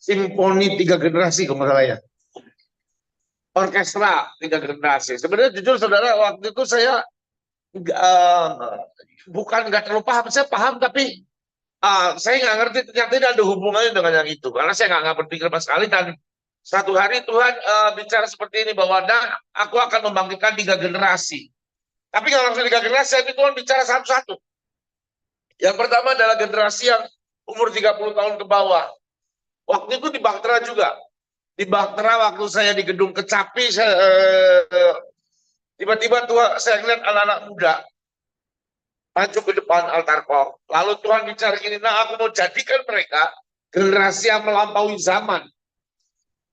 simfoni tiga generasi kalau nggak salah ya. Orkestra tiga generasi. Sebenarnya jujur saudara, waktu itu saya eh, bukan nggak terlalu paham, saya paham tapi saya nggak ngerti ternyata ini ada hubungannya dengan yang itu. Karena saya nggak berpikir sama sekali dan satu hari Tuhan bicara seperti ini bahwa nah, aku akan membangkitkan tiga generasi. Tapi nggak langsung tiga generasi, tapi Tuhan bicara satu-satu. Yang pertama adalah generasi yang umur 30 tahun ke bawah. Waktu itu di Bahtera juga. Di Bahtera waktu saya di gedung Kecapi, tiba-tiba saya lihat anak-anak muda maju ke depan altar kor. Lalu Tuhan bicara gini, nah aku mau jadikan mereka generasi yang melampaui zaman.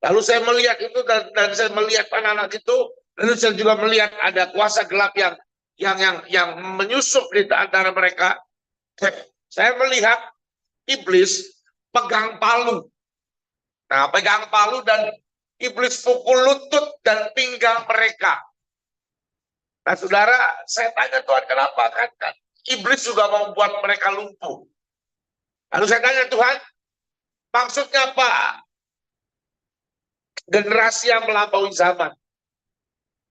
Lalu saya melihat itu dan saya melihat anak-anak itu, lalu saya juga melihat ada kuasa gelap yang menyusup di antara mereka. Saya melihat iblis pegang palu. Nah, pegang palu dan iblis pukul lutut dan pinggang mereka. Nah, saudara, saya tanya Tuhan kenapa? Kan iblis juga mau buat mereka lumpuh. Lalu saya tanya Tuhan, maksudnya apa? Generasi yang melampaui zaman.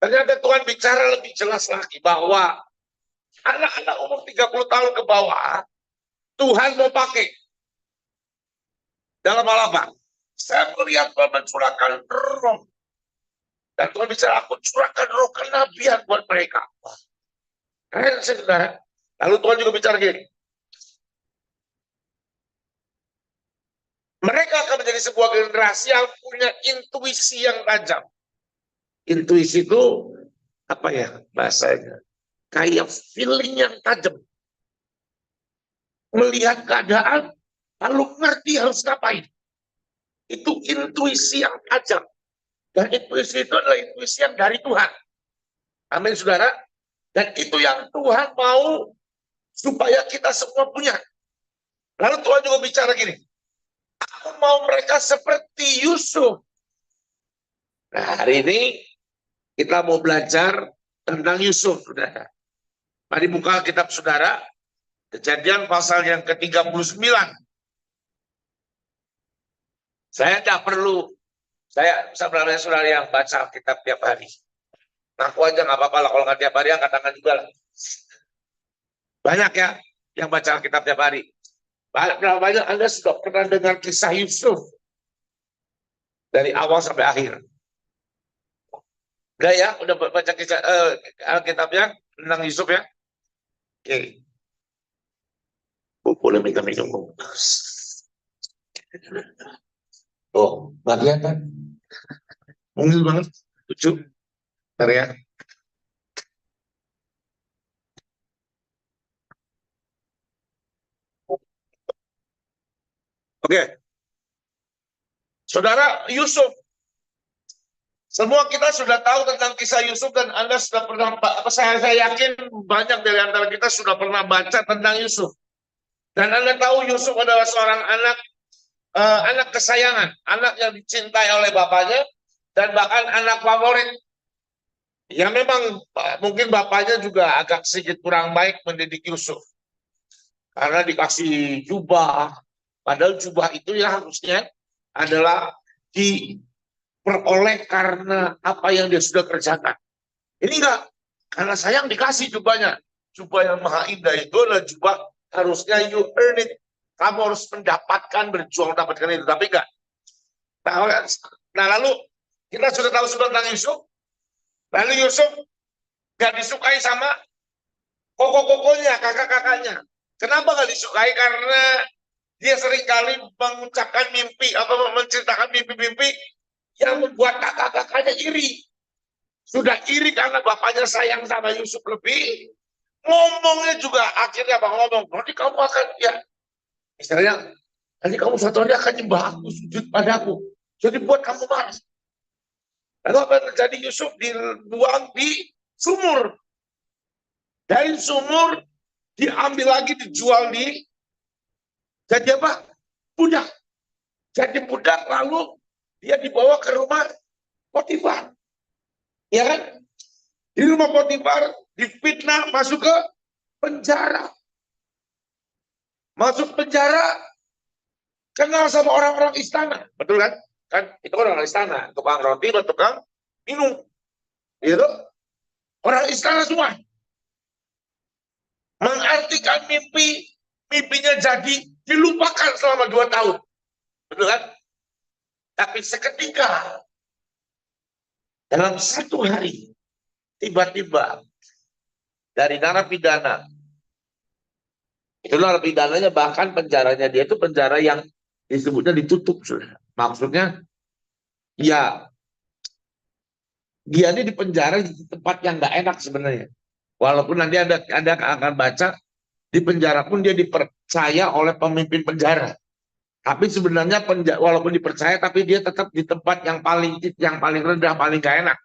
Ternyata Tuhan bicara lebih jelas lagi bahwa anak-anak umur 30 tahun ke bawah, Tuhan mau pakai dalam hal apa? Saya melihat Tuhan mencurahkan roh. Dan Tuhan bicara, aku curahkan roh kenabian buat mereka. Keren sih, saudara. Lalu Tuhan juga bicara gini, mereka akan menjadi sebuah generasi yang punya intuisi yang tajam. Intuisi itu apa ya bahasanya? Kayak feeling yang tajam. Melihat keadaan, lalu ngerti harus ngapain. Itu intuisi yang tajam. Dan intuisi itu adalah intuisi yang dari Tuhan. Amin, saudara. Dan itu yang Tuhan mau supaya kita semua punya. Lalu Tuhan juga bicara gini, aku mau mereka seperti Yusuf. Nah, hari ini kita mau belajar tentang Yusuf, saudara. Mari buka kitab saudara, Kejadian pasal yang ke-39. Saya tidak perlu, saya sebenarnya saudara yang baca kitab tiap hari. Ngaku aja nggak apa-apa lah, kalau nggak tiap hari angkat tangan juga lah. Banyak ya yang baca kitab tiap hari. Berapa banyak Anda sudah pernah dengar kisah Yusuf dari awal sampai akhir? Udah ya, udah baca kisah Alkitabnya tentang Yusuf ya? Oke. Boleh minta minum. Oh, nggak kelihatan. Mungil banget. Lucu. Bentar ya. Oke. Saudara Yusuf. Semua kita sudah tahu tentang kisah Yusuf dan Anda sudah pernah, saya yakin banyak dari antara kita sudah pernah baca tentang Yusuf. Dan Anda tahu Yusuf adalah seorang anak kesayangan, anak yang dicintai oleh bapaknya, dan bahkan anak favorit. Ya memang mungkin bapaknya juga agak sedikit kurang baik mendidik Yusuf. Karena dikasih jubah, padahal jubah itu ya harusnya adalah diperoleh karena apa yang dia sudah kerjakan. Ini enggak, karena sayang dikasih jubahnya. Jubah yang maha indah itu adalah jubah harusnya you earn it. Kamu harus mendapatkan, berjuang mendapatkan itu. Tapi enggak. Nah lalu kita sudah tahu tentang Yusuf. Lalu Yusuf enggak disukai sama koko-kokonya, kakak-kakaknya. Kenapa enggak disukai? Karena dia seringkali mengucapkan mimpi atau menceritakan mimpi-mimpi yang membuat kakak-kakaknya iri. Sudah iri karena bapaknya sayang sama Yusuf lebih. Ngomongnya juga akhirnya bang ngomong, nanti kamu akan ya, misalnya nanti kamu suatu hari akan nyembah aku, sujud padaku. Jadi buat kamu marah. Lalu apa yang terjadi? Yusuf dibuang di sumur. Dari sumur diambil lagi, dijual di jadi apa? Budak. Jadi budak, lalu dia dibawa ke rumah Potifar. Ya kan? Di rumah Potifar difitnah, masuk ke penjara. Masuk penjara kenal sama orang-orang istana, betul kan? Kan itu orang istana, tukang roti dan tukang minum, gitu. Orang istana semua mengartikan mimpinya jadi dilupakan selama 2 tahun, betul kan? Tapi seketika dalam satu hari tiba-tiba dari narapidana, itu narapidananya bahkan penjaranya dia itu penjara yang disebutnya ditutup, sudah. Maksudnya ya dia ini di penjara di tempat yang nggak enak sebenarnya. Walaupun nanti ada akan baca di penjara pun dia dipercaya oleh pemimpin penjara. Tapi sebenarnya walaupun dipercaya tapi dia tetap di tempat yang paling rendah, paling gak enak.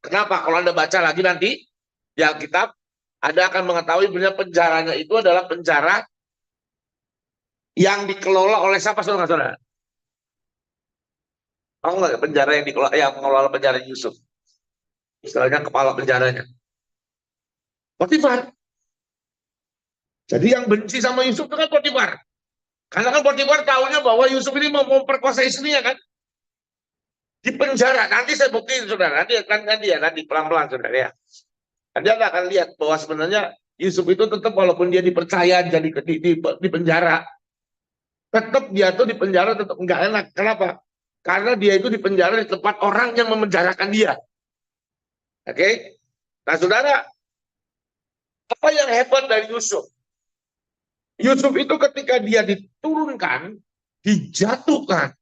Kenapa? Kalau Anda baca lagi nanti di Alkitab, Anda akan mengetahui sebenarnya penjaranya itu adalah penjara yang dikelola oleh siapa, saudara-saudara? Tahu nggak penjara yang mengelola penjara Yusuf? Istilahnya kepala penjaranya. Potifar. Jadi yang benci sama Yusuf itu kan Potifar. Karena kan Potifar tahunya bahwa Yusuf ini mau memperkosa istrinya kan. Di penjara. Nanti saya buktiin, saudara. Nanti pelan-pelan, saudara ya. Nanti Anda akan lihat bahwa sebenarnya Yusuf itu tetap walaupun dia dipercaya jadi di penjara, tetap dia tuh di penjara tetap nggak enak. Kenapa? Karena dia itu di penjara di tempat orang yang memenjarakan dia. Oke? Nah, saudara, apa yang hebat dari Yusuf? Yusuf itu ketika dia diturunkan, dijatuhkan.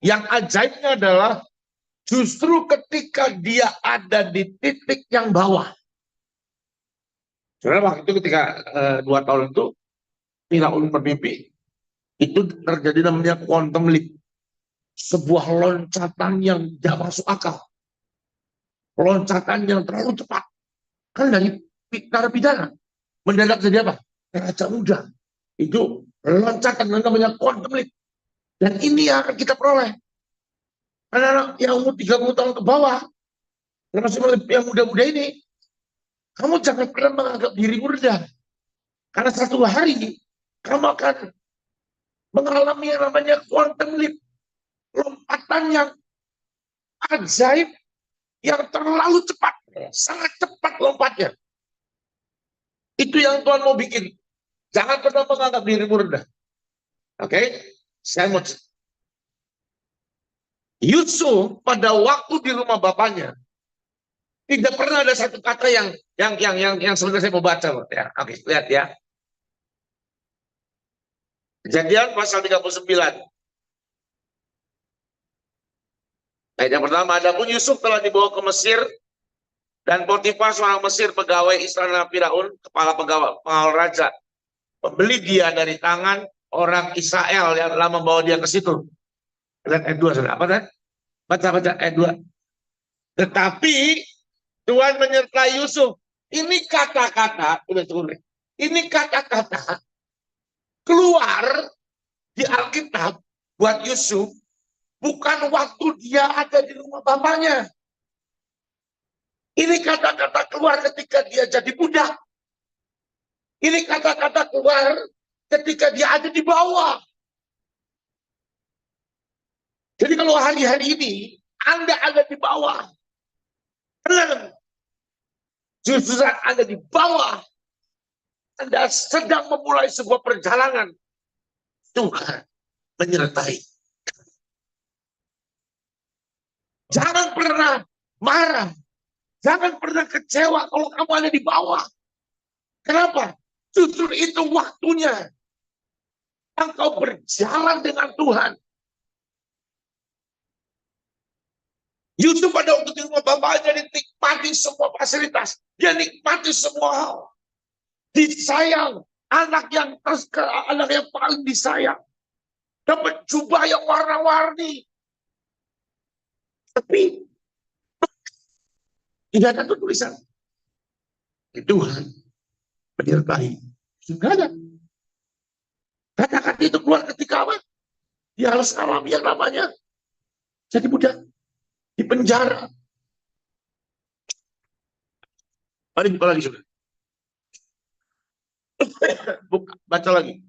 Yang ajaibnya adalah justru ketika dia ada di titik yang bawah. Saudara, waktu itu ketika 2 tahun itu, Firaun bermimpi, itu terjadi namanya quantum leap. Sebuah loncatan yang tidak masuk akal. Loncatan yang terlalu cepat. Kan dari narapidana mendadak jadi apa? Raja muda. Itu loncatan yang namanya quantum leap. Dan ini yang akan kita peroleh. Anak-anak yang umur 30 tahun ke bawah, termasuk yang muda-muda ini, kamu jangan pernah menganggap dirimu rendah. Karena satu hari, kamu akan mengalami yang namanya quantum leap. Lompatan yang ajaib, yang terlalu cepat. Sangat cepat lompatnya. Itu yang Tuhan mau bikin. Jangan pernah menganggap dirimu rendah. Oke? Saya mau Yusuf pada waktu di rumah bapaknya tidak pernah ada satu kata yang sebenarnya saya mau baca, ya. Oke, lihat ya. Kejadian pasal 39. Ayat yang pertama, adapun Yusuf telah dibawa ke Mesir dan Potifar seorang Mesir pegawai istana Firaun, kepala pengawal raja, membeli dia dari tangan orang Israel yang telah membawa dia ke situ. Lihat ayat 2, saudara. Apa kan? Baca ayat 2. Tetapi Tuhan menyertai Yusuf. Ini kata-kata, ini kata-kata keluar di Alkitab buat Yusuf bukan waktu dia ada di rumah bapaknya. Ini kata-kata keluar ketika dia jadi budak. Ini kata-kata keluar ketika dia ada di bawah. Jadi kalau hari-hari ini Anda ada di bawah, tenang. Justru saat Anda di bawah, Anda sedang memulai sebuah perjalanan. Tuhan menyertai. Jangan pernah marah. Jangan pernah kecewa kalau kamu ada di bawah. Kenapa? Justru itu waktunya engkau berjalan dengan Tuhan. Yusuf pada waktu di rumah bapaknya dinikmati semua fasilitas. Dia nikmati semua hal. Disayang. Anak yang paling disayang. Dapat jubah yang warna-warni. Tapi tidak ada tulisan. Tuhan menyertai. Tidak ada. Kata-kata itu keluar ketika apa? Dia harus alami yang namanya jadi budak. Di penjara. Mari buka lagi, sudah. Baca lagi.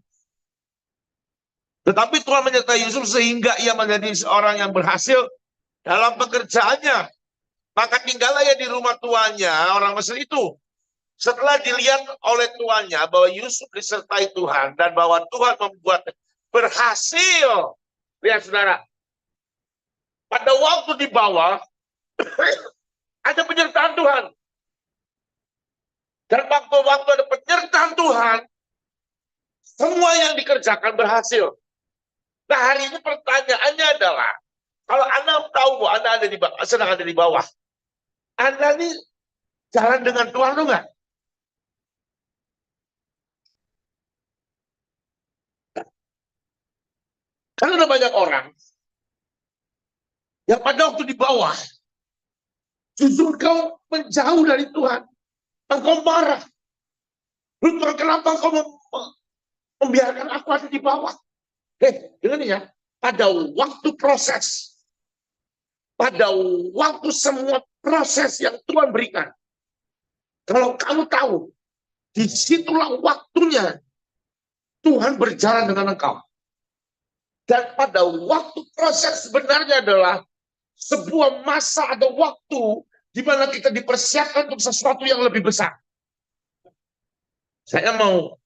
Tetapi Tuhan menyertai Yusuf sehingga ia menjadi seorang yang berhasil dalam pekerjaannya. Maka tinggallah ia di rumah tuannya, orang Mesir itu. Setelah dilihat oleh tuannya bahwa Yusuf disertai Tuhan dan bahwa Tuhan membuat berhasil. Lihat saudara, pada waktu di bawah ada penyertaan Tuhan. Dan waktu-waktu ada penyertaan Tuhan, semua yang dikerjakan berhasil. Nah, hari ini pertanyaannya adalah, kalau Anda tahu bahwa Anda ada di bawah, sedang ada di bawah, Anda ini jalan dengan Tuhan atau enggak? Karena ada banyak orang yang pada waktu di bawah, justru kau menjauh dari Tuhan. Engkau marah. Tuhan, kenapa kau membiarkan aku ada di bawah? Dengar ya, pada waktu proses, pada waktu semua proses yang Tuhan berikan, kalau kamu tahu, disitulah waktunya Tuhan berjalan dengan engkau. Dan pada waktu proses sebenarnya adalah sebuah masa atau waktu di mana kita dipersiapkan untuk sesuatu yang lebih besar. Saya mau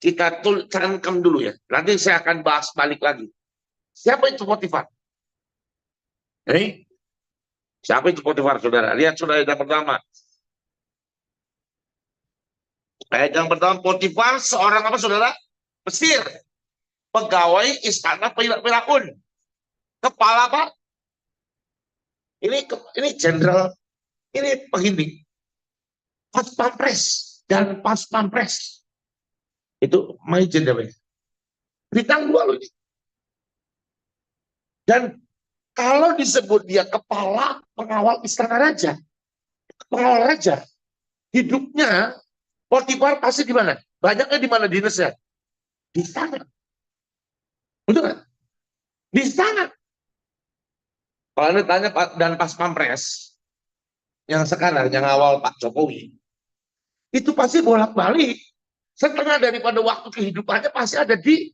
kita cantum dulu ya. Nanti saya akan bahas balik lagi. Siapa itu Potifar? Siapa itu Potifar, saudara? Lihat saudara yang pertama. Ayat yang pertama, Potifar seorang apa, saudara? Mesir. Pegawai istana Firaun. Kepala apa? Ini jenderal. Ini begini. Pas Pampres dan Pas Pampres. Itu Majen namanya. Bintang 2 loh ini. Dan kalau disebut dia kepala pengawal istana raja, pengawal raja, hidupnya Potifar pasti di mana? Banyaknya di mana dinasnya? Di istana. Betul kan? Di istana. Kalau Anda tanya dan Pas Pampres, yang sekarang, yang awal Pak Jokowi, itu pasti bolak-balik. Setengah daripada waktu kehidupannya pasti ada di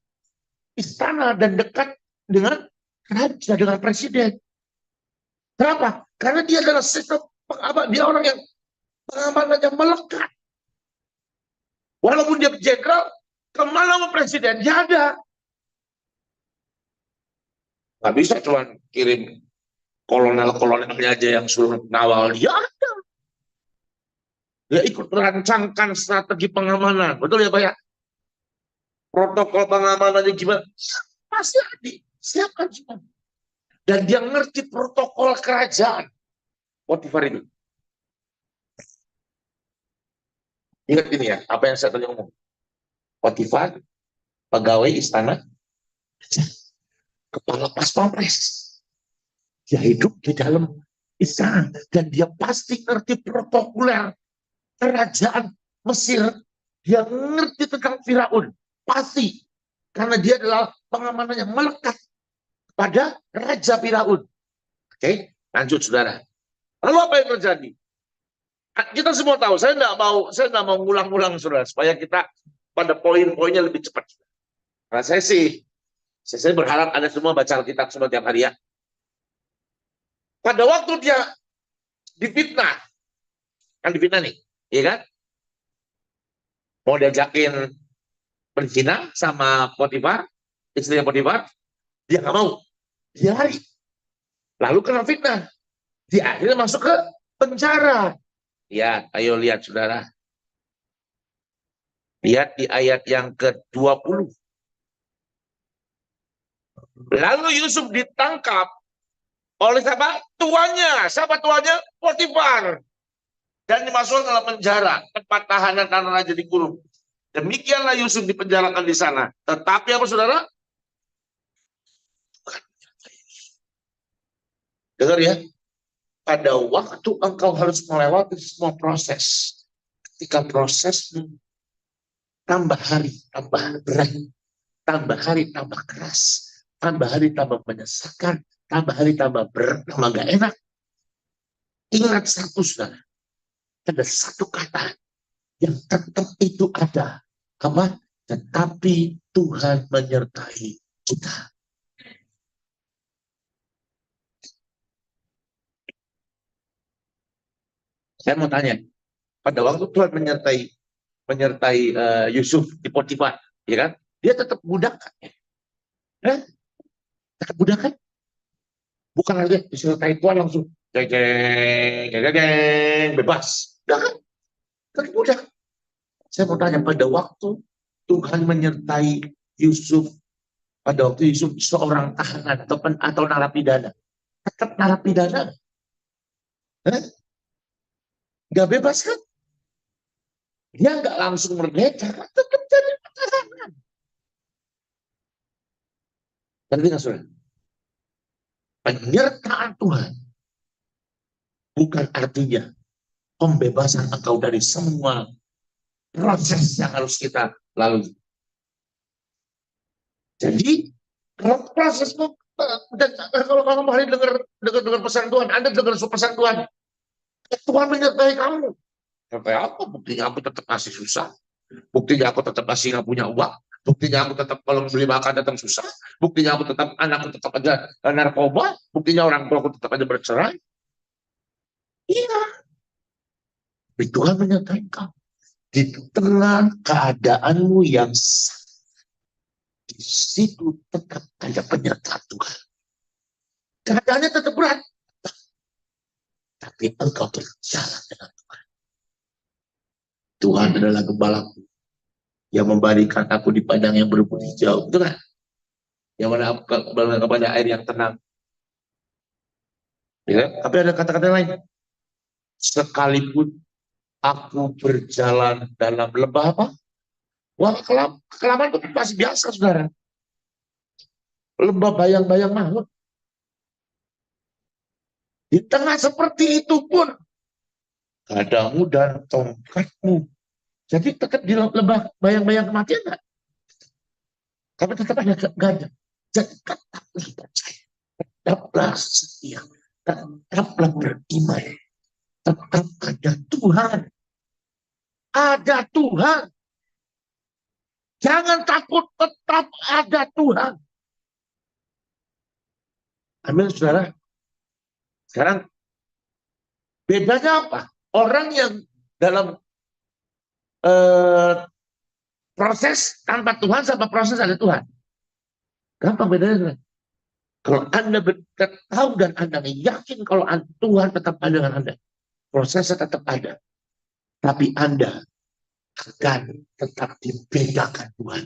istana dan dekat dengan raja, dengan presiden. Kenapa? Karena dia adalah sistem dia orang yang pengamanannya melekat. Walaupun dia jenderal, kemana mau presiden, dia ada. Nggak bisa cuma kirim kolonel-kolonelnya aja yang suruh ngawal, dia ada. Dia ikut merancangkan strategi pengamanan. Betul ya Pak ya? Protokol pengamanannya gimana? Pasti ada. Siapkan semua. Dan dia ngerti protokol kerajaan. Potifar itu. Ingat ini ya, apa yang saya tadi ngomong. Potifar, pegawai istana, kepala Pas Pampres. Dia hidup di dalam istana. Dan dia pasti ngerti protokoler kerajaan Mesir. Dia ngerti tentang Firaun. Pasti. Karena dia adalah pengamanan yang melekat pada Raja Firaun. Oke, lanjut saudara. Lalu apa yang terjadi? Kita semua tahu, saya nggak mau ngulang-ngulang saudara, supaya kita pada poin-poinnya lebih cepat. Karena saya berharap Anda semua baca Alkitab semua tiap hari ya. Pada waktu dia difitnah, kan difitnah nih, iya kan? Mau diajakin berzina sama Potifar, istrinya Potifar, dia nggak mau, dia lari. Lalu kena fitnah, dia akhirnya masuk ke penjara. Ya, ayo lihat saudara. Lihat di ayat yang ke-20. Lalu Yusuf ditangkap oleh siapa? Tuannya. Siapa tuannya? Potifar. Dan dimasukkan dalam penjara, tempat tahanan tanah raja dikurung. Demikianlah Yusuf dipenjarakan di sana. Tetapi apa saudara? Dengar ya. Pada waktu engkau harus melewati semua proses. Ketika prosesmu tambah hari tambah berat, tambah hari tambah keras, tambah hari tambah menyesakan, tambah hari tambah berat, tambah gak enak. Ingat satu saudara, ada satu kata yang tetap itu ada. Apa? Tetapi Tuhan menyertai kita. Saya mau tanya, pada waktu Tuhan menyertai Yusuf di Potifar, ya kan? Dia tetap budak kan? Eh? Tetap budak kan? Bukan aja disertai Tuhan langsung geng, geng, geng, geng, bebas. Udah kan? Tetap budak. Saya mau tanya, pada waktu Tuhan menyertai Yusuf, pada waktu Yusuf seorang tahanan atau narapidana, tetap narapidana, nggak bebas kan? Dia nggak langsung merdeka, tetap jadi tahanan. Ngerti nggak, saudara? Penyertaan Tuhan bukan artinya pembebasan engkau dari semua proses yang harus kita lalui. Jadi kalau prosesmu, dan kalau kamu hari dengar pesan Tuhan, Anda dengar pesan Tuhan, Tuhan menyertai kamu. Sampai apa? Buktinya aku tetap masih susah. Buktinya aku tetap masih nggak punya uang. Buktinya aku tetap kalau beli makan datang susah. Buktinya aku tetap, anakku tetap aja narkoba. Buktinya orang tua aku tetap aja bercerai. Iya. Tapi Tuhan menyertai kamu. Di tengah keadaanmu yang di situ tetap ada penyertaan Tuhan. Keadaannya tetap berat. Tapi engkau berjalan dengan Tuhan. Tuhan adalah gembalaku yang memberikan aku di padang yang berumput hijau. Betul kan? Yang mana aku kepada air yang tenang. Ya, tapi ada kata-kata lain. Sekalipun aku berjalan dalam lembah apa? Wah, kelamaan itu masih biasa, saudara. Lembah bayang-bayang maut. Di tengah seperti itu pun, gadamu dan tongkatmu. Jadi tetap di lembah bayang-bayang kematian enggak? Tapi tetap ada gada. Jadi tetaplah percaya. Tetaplah setia. Tetaplah beriman. Tetap ada Tuhan. Ada Tuhan. Jangan takut, tetap ada Tuhan. Amin, saudara. Sekarang bedanya apa? Orang yang dalam proses tanpa Tuhan sama proses ada Tuhan. Gampang bedanya. Kalau Anda tahu dan Anda yakin kalau Tuhan tetap ada dengan Anda, prosesnya tetap ada. Tapi Anda akan tetap dibedakan Tuhan.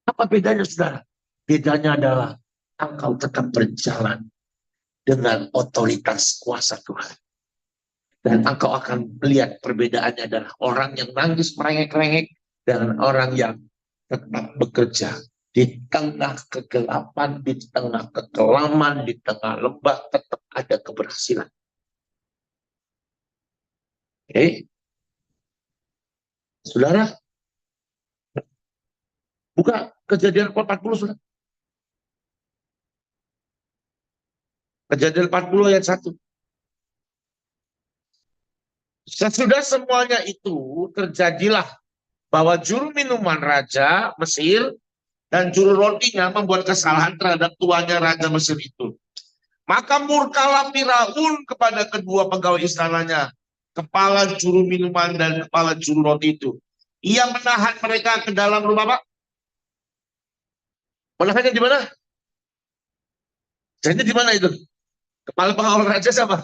Apa bedanya, saudara? Bedanya adalah engkau tetap berjalan dengan otoritas kuasa Tuhan. Dan engkau akan melihat perbedaannya adalah orang yang nangis merengek-rengek dengan orang yang tetap bekerja di tengah kegelapan, di tengah kekelaman, di tengah lembah, tetap ada keberhasilan. Oke. Saudara, buka Kejadian 40, saudara. Kejadian 40 ayat 1. Sesudah semuanya itu terjadilah bahwa juru minuman Raja Mesir dan juru rotinya membuat kesalahan terhadap tuannya Raja Mesir itu. Maka murkalah Firaun kepada kedua pegawai istananya, kepala juru minuman dan kepala juru roti itu. Ia menahan mereka ke dalam rumah, Pak. Menahannya di mana? Jadi di mana itu? Kepala pengawal raja sama.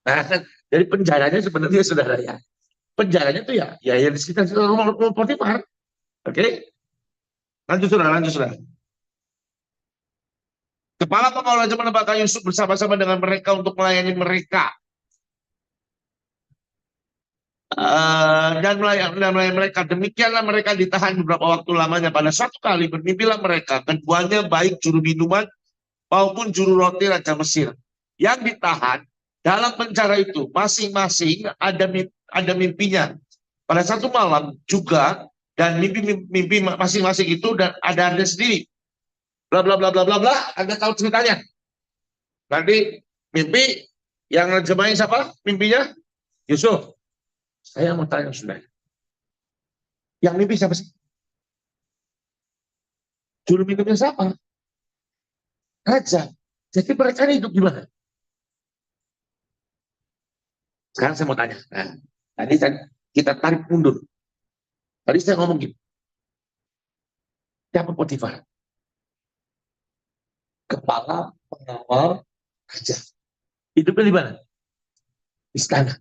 Nah, dari penjaranya sebenarnya, saudara, ya. Penjaranya tuh ya yang di sekitar rumah Potifar. Oke. Lanjut, saudara, lanjut, saudara. Kepala pengawal raja menempatkan Yusuf bersama-sama dengan mereka untuk melayani mereka. Dan melayani mereka. Demikianlah mereka ditahan beberapa waktu lamanya. Pada satu kali bermimpilah mereka, keduanya baik juru minuman maupun juru roti Raja Mesir. Yang ditahan dalam penjara itu masing-masing ada mimpinya. Pada satu malam juga, dan mimpi masing-masing itu dan ada Anda sendiri. Bla bla bla bla bla bla. Anda tahu ceritanya. Nanti mimpi yang nerjemahin siapa? Mimpinya Yusuf. Saya mau tanya, saudara. Yang mimpi siapa sih? Juru minumnya siapa? Raja. Jadi mereka ini hidup gimana? Sekarang saya mau tanya. Nah, tadi kita tarik mundur. Tadi saya ngomong gini. Siapa Potifar? Kepala pengawal raja. Hidupnya di mana? Istana.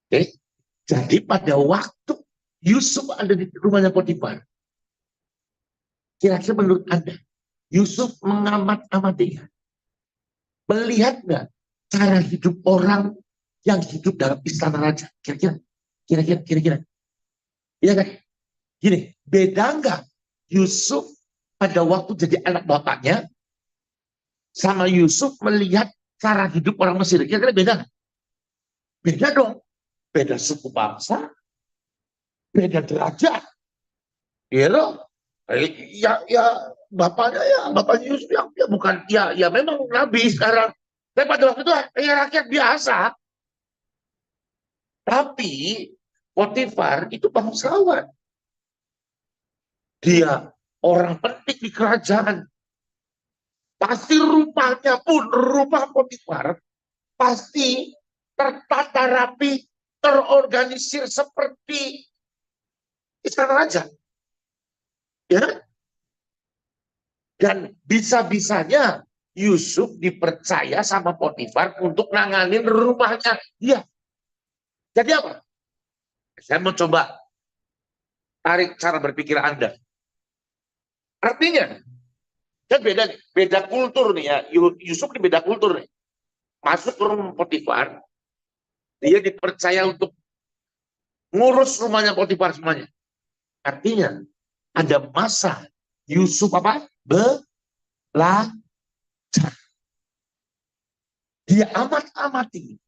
Oke. Jadi pada waktu Yusuf ada di rumahnya Potifar, kira-kira menurut Anda, Yusuf mengamat-amatinya. Melihat nggak cara hidup orang yang hidup dalam istana raja? Kira-kira. Iya kan? Gini, beda nggak Yusuf pada waktu jadi anak bapaknya sama Yusuf melihat cara hidup orang Mesir? Kira-kira beda nggak? Beda dong. Beda suku bangsa, beda derajat. Gitu. Bapaknya Yusuf ya bukan ya memang nabi sekarang. Tapi pada waktu itu ya rakyat biasa. Tapi Potifar itu bangsawan. Dia orang penting di kerajaan. Pasti rumahnya pun, rumah Potifar pasti tertata rapi, terorganisir seperti istana raja. Ya, dan bisa-bisanya Yusuf dipercaya sama Potifar untuk nanganin rumahnya dia. Jadi apa? Saya mau coba tarik cara berpikir Anda. Artinya, kan beda kultur nih ya. Yusuf ini beda kultur nih. Masuk ke rumah Potifar, dia dipercaya untuk ngurus rumahnya Potifar semuanya. Artinya, ada masa Yusuf apa? Belajar. Dia amat-amati.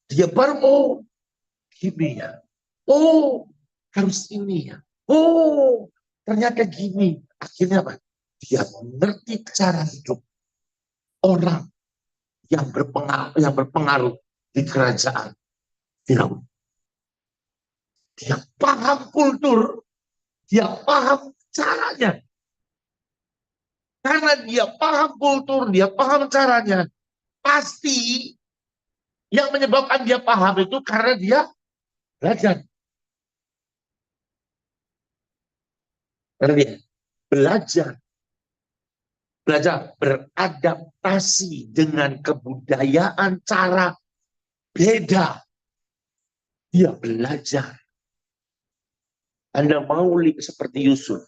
Dia baru, oh, gini ya. Oh, harus ini ya. Oh, ternyata gini. Akhirnya apa? Dia mengerti cara hidup orang yang berpengaruh di kerajaan Firaun. Dia paham kultur, dia paham caranya. Karena dia paham kultur, dia paham caranya. Pasti yang menyebabkan dia paham itu karena dia belajar. Karena dia belajar beradaptasi dengan kebudayaan cara beda. Dia belajar. Anda mau seperti Yusuf.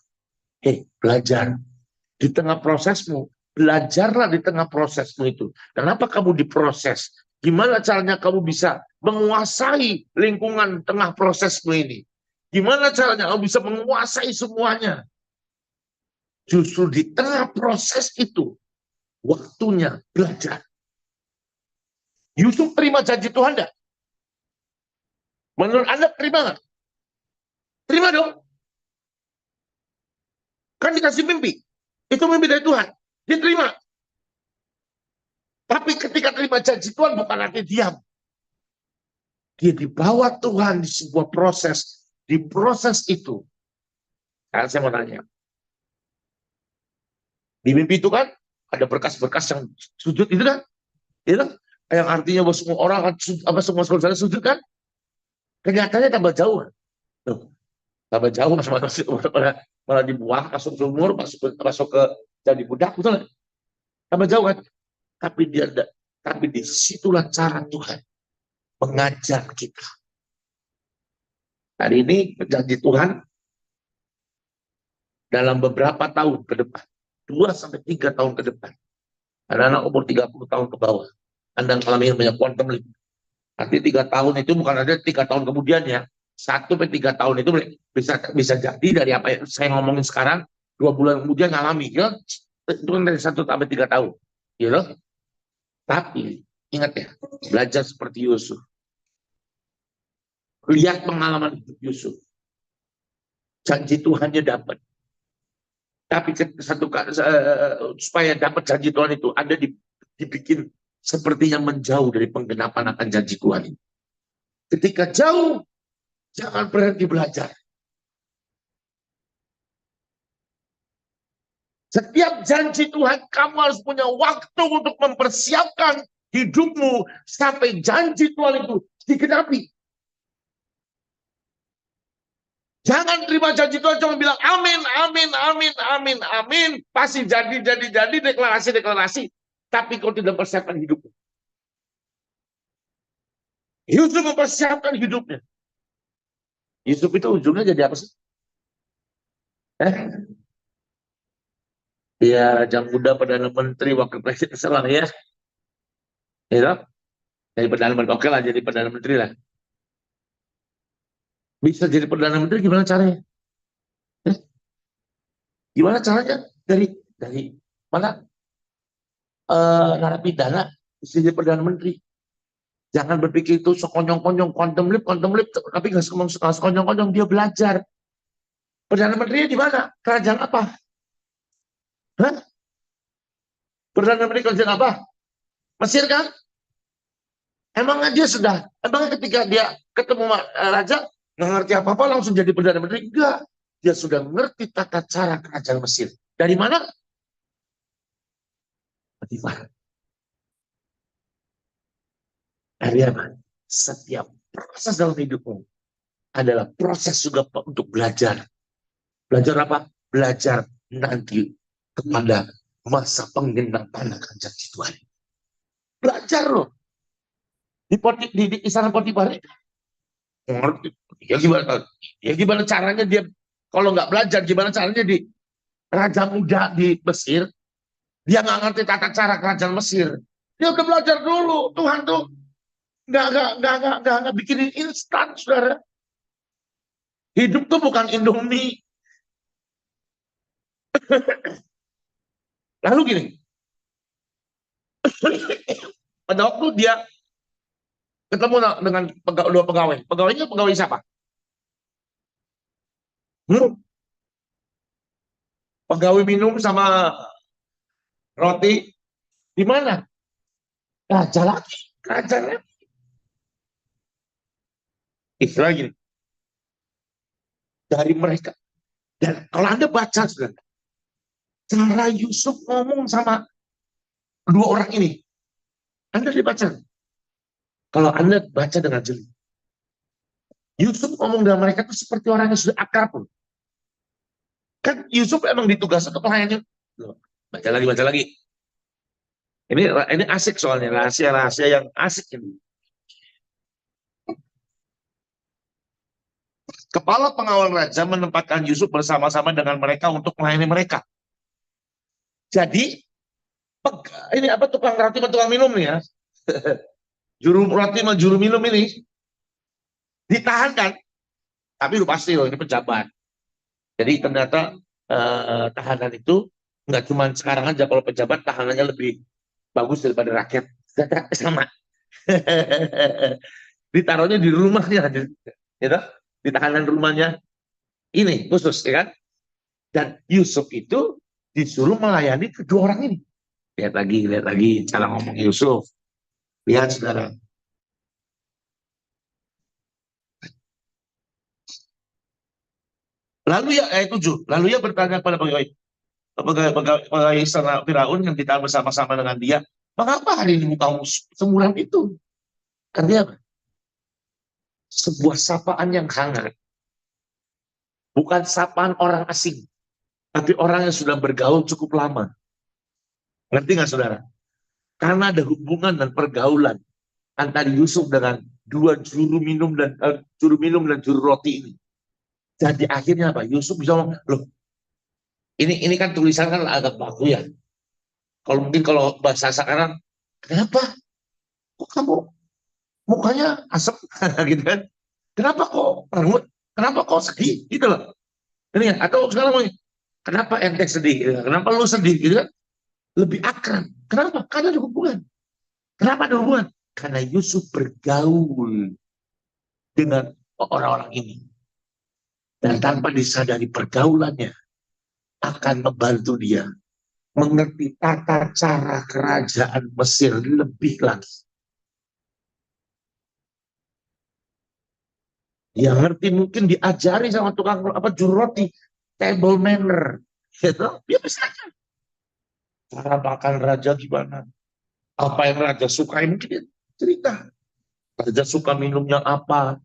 Belajar. Di tengah prosesmu, belajarlah di tengah prosesmu itu. Kenapa kamu diproses? Gimana caranya kamu bisa menguasai lingkungan tengah prosesmu ini? Gimana caranya kamu bisa menguasai semuanya? Justru di tengah proses itu, waktunya belajar. Yusuf terima janji Tuhan enggak? Menurut Anda terima nggak? Terima dong. Kan dikasih mimpi. Itu mimpi dari Tuhan. Dia terima. Tapi ketika terima janji Tuhan bukan arti diam. Dia dibawa Tuhan di sebuah proses. Di proses itu. Sekarang saya mau tanya. Di mimpi itu kan ada berkas-berkas yang sujud itu kan? Itu yang artinya bahwa semua orang semua saudara sujud kan? Kenyataannya tambah jauh. Tuh, tambah jauh malah dibuang, masuk sumur, masuk ke jadi budak, betul. Tambah jauh kan? Tapi disitulah cara Tuhan mengajar kita. Hari ini janji Tuhan dalam beberapa tahun ke depan, 2-3 tahun ke depan, anak-anak umur 30 tahun ke bawah, Anda mengalami banyak quantum leap. Nanti 3 tahun itu bukan ada 3 tahun kemudian ya. 1-3 tahun itu bisa jadi dari apa yang saya ngomongin sekarang, 2 bulan kemudian ngalami. Ya, itu kan dari 1-3 tahun. Gitu. Tapi ingat ya, belajar seperti Yusuf. Lihat pengalaman hidup Yusuf. Janji Tuhannya dapat. Tapi supaya dapat janji Tuhan itu, Anda dibikin sepertinya menjauh dari penggenapan akan janji Tuhan ini. Ketika jauh, jangan berhenti belajar. Setiap janji Tuhan, kamu harus punya waktu untuk mempersiapkan hidupmu sampai janji Tuhan itu digenapi. Jangan terima janji Tuhan cuma bilang amin, amin, amin, amin, amin. Pasti jadi, deklarasi, deklarasi. Tapi kau tidak mempersiapkan hidupmu. Yusuf mempersiapkan hidupnya. Yusuf itu ujungnya jadi apa sih? Ya, Raja Muda, Perdana Menteri, Wakil Presiden, salah ya. Ya, jadi Perdana Menteri, oke lah, jadi Perdana Menteri lah. Bisa jadi Perdana Menteri gimana caranya? Gimana caranya? Dari mana narapidana bisa jadi Perdana Menteri. Jangan berpikir itu sekonyong-konyong, quantum leap, tapi nggak sekonyong-konyong, dia belajar. Perdana Menterinya di mana? Kerajaan apa? Hah? Perdana Menteri kerajaan apa? Mesir kan? Emangnya ketika dia ketemu raja, nggak ngerti apa-apa langsung jadi Perdana Menteri? Enggak. Dia sudah mengerti tata cara kerajaan Mesir. Dari mana? Potifar. Dari apa? Setiap proses dalam hidupmu adalah proses juga untuk belajar. Belajar apa? Belajar nanti kepada masa penggenapan akan janji Tuhan. Belajar loh. Di istana Potifar ini. Ya gimana caranya dia, kalau nggak belajar, gimana caranya di Raja Muda di Mesir, dia nggak ngerti tata cara kerajaan Mesir. Dia udah belajar dulu. Tuhan tuh nggak bikin instan, saudara. Hidup tuh bukan Indomie. Lalu gini, pada waktu dia ketemu dengan dua pegawai. Pegawainya pegawai siapa? Pegawai minum sama roti di mana? Raja lagi, raja lagi. Istilah gini, dari mereka. Dan kalau Anda baca, saudara, cara Yusuf ngomong sama dua orang ini, Anda dibaca. Kalau Anda baca dengan jeli, Yusuf ngomong dengan mereka itu seperti orang yang sudah akrab. Kan Yusuf emang ditugaskan untuk pelayannya. Baca lagi. Ini asik soalnya, rahasia-rahasia yang asik ini. Kepala pengawal raja menempatkan Yusuf bersama-sama dengan mereka untuk melayani mereka. Jadi, ini apa tukang roti sama tukang minum nih ya. Juru roti sama juru minum ini ditahan kan. Tapi lu pasti loh, ini pejabat. Jadi ternyata tahanan itu nggak cuma sekarang aja, kalau pejabat tahanannya lebih bagus daripada rakyat. Sama. Ditaruhnya di rumahnya, gitu. Di tahanan rumahnya ini khusus, ya kan? Dan Yusuf itu disuruh melayani kedua orang ini. Lihat lagi cara ngomong Yusuf. Lihat, saudara. Lalu ya ayat 7, lalu ia bertanya kepada pegawai istana Firaun yang ditahan bersama-sama dengan dia, mengapa hari ini mukamu semuram itu? Artinya apa? Sebuah sapaan yang hangat. Bukan sapaan orang asing, tapi orang yang sudah bergaul cukup lama. Ngerti nggak, saudara? Karena ada hubungan dan pergaulan antara Yusuf dengan dua juru minum dan juru roti ini. Jadi akhirnya apa? Yusuf bisa ngomong, loh, ini kan tulisan kan agak baku ya. Kalau bahasa sekarang, kenapa? Kok kamu mukanya asap gitu kan? Kenapa kok rambut? Kenapa kok sedih? Gitu loh. Ini ya. Atau sekarang kenapa ente sedih? Gitu. Kenapa lu sedih? Gitu kan? Lebih akrab. Kenapa? Karena ada hubungan. Kenapa ada hubungan? Karena Yusuf bergaul dengan orang-orang ini. Dan tanpa disadari pergaulannya akan membantu dia mengerti tata cara kerajaan Mesir lebih lagi. Dia ngerti, mungkin diajari sama tukang juru roti, table manner, gitu. Dia bisa aja. cara makan raja gimana, apa yang raja sukai, mungkin dia cerita. Raja suka minumnya apa,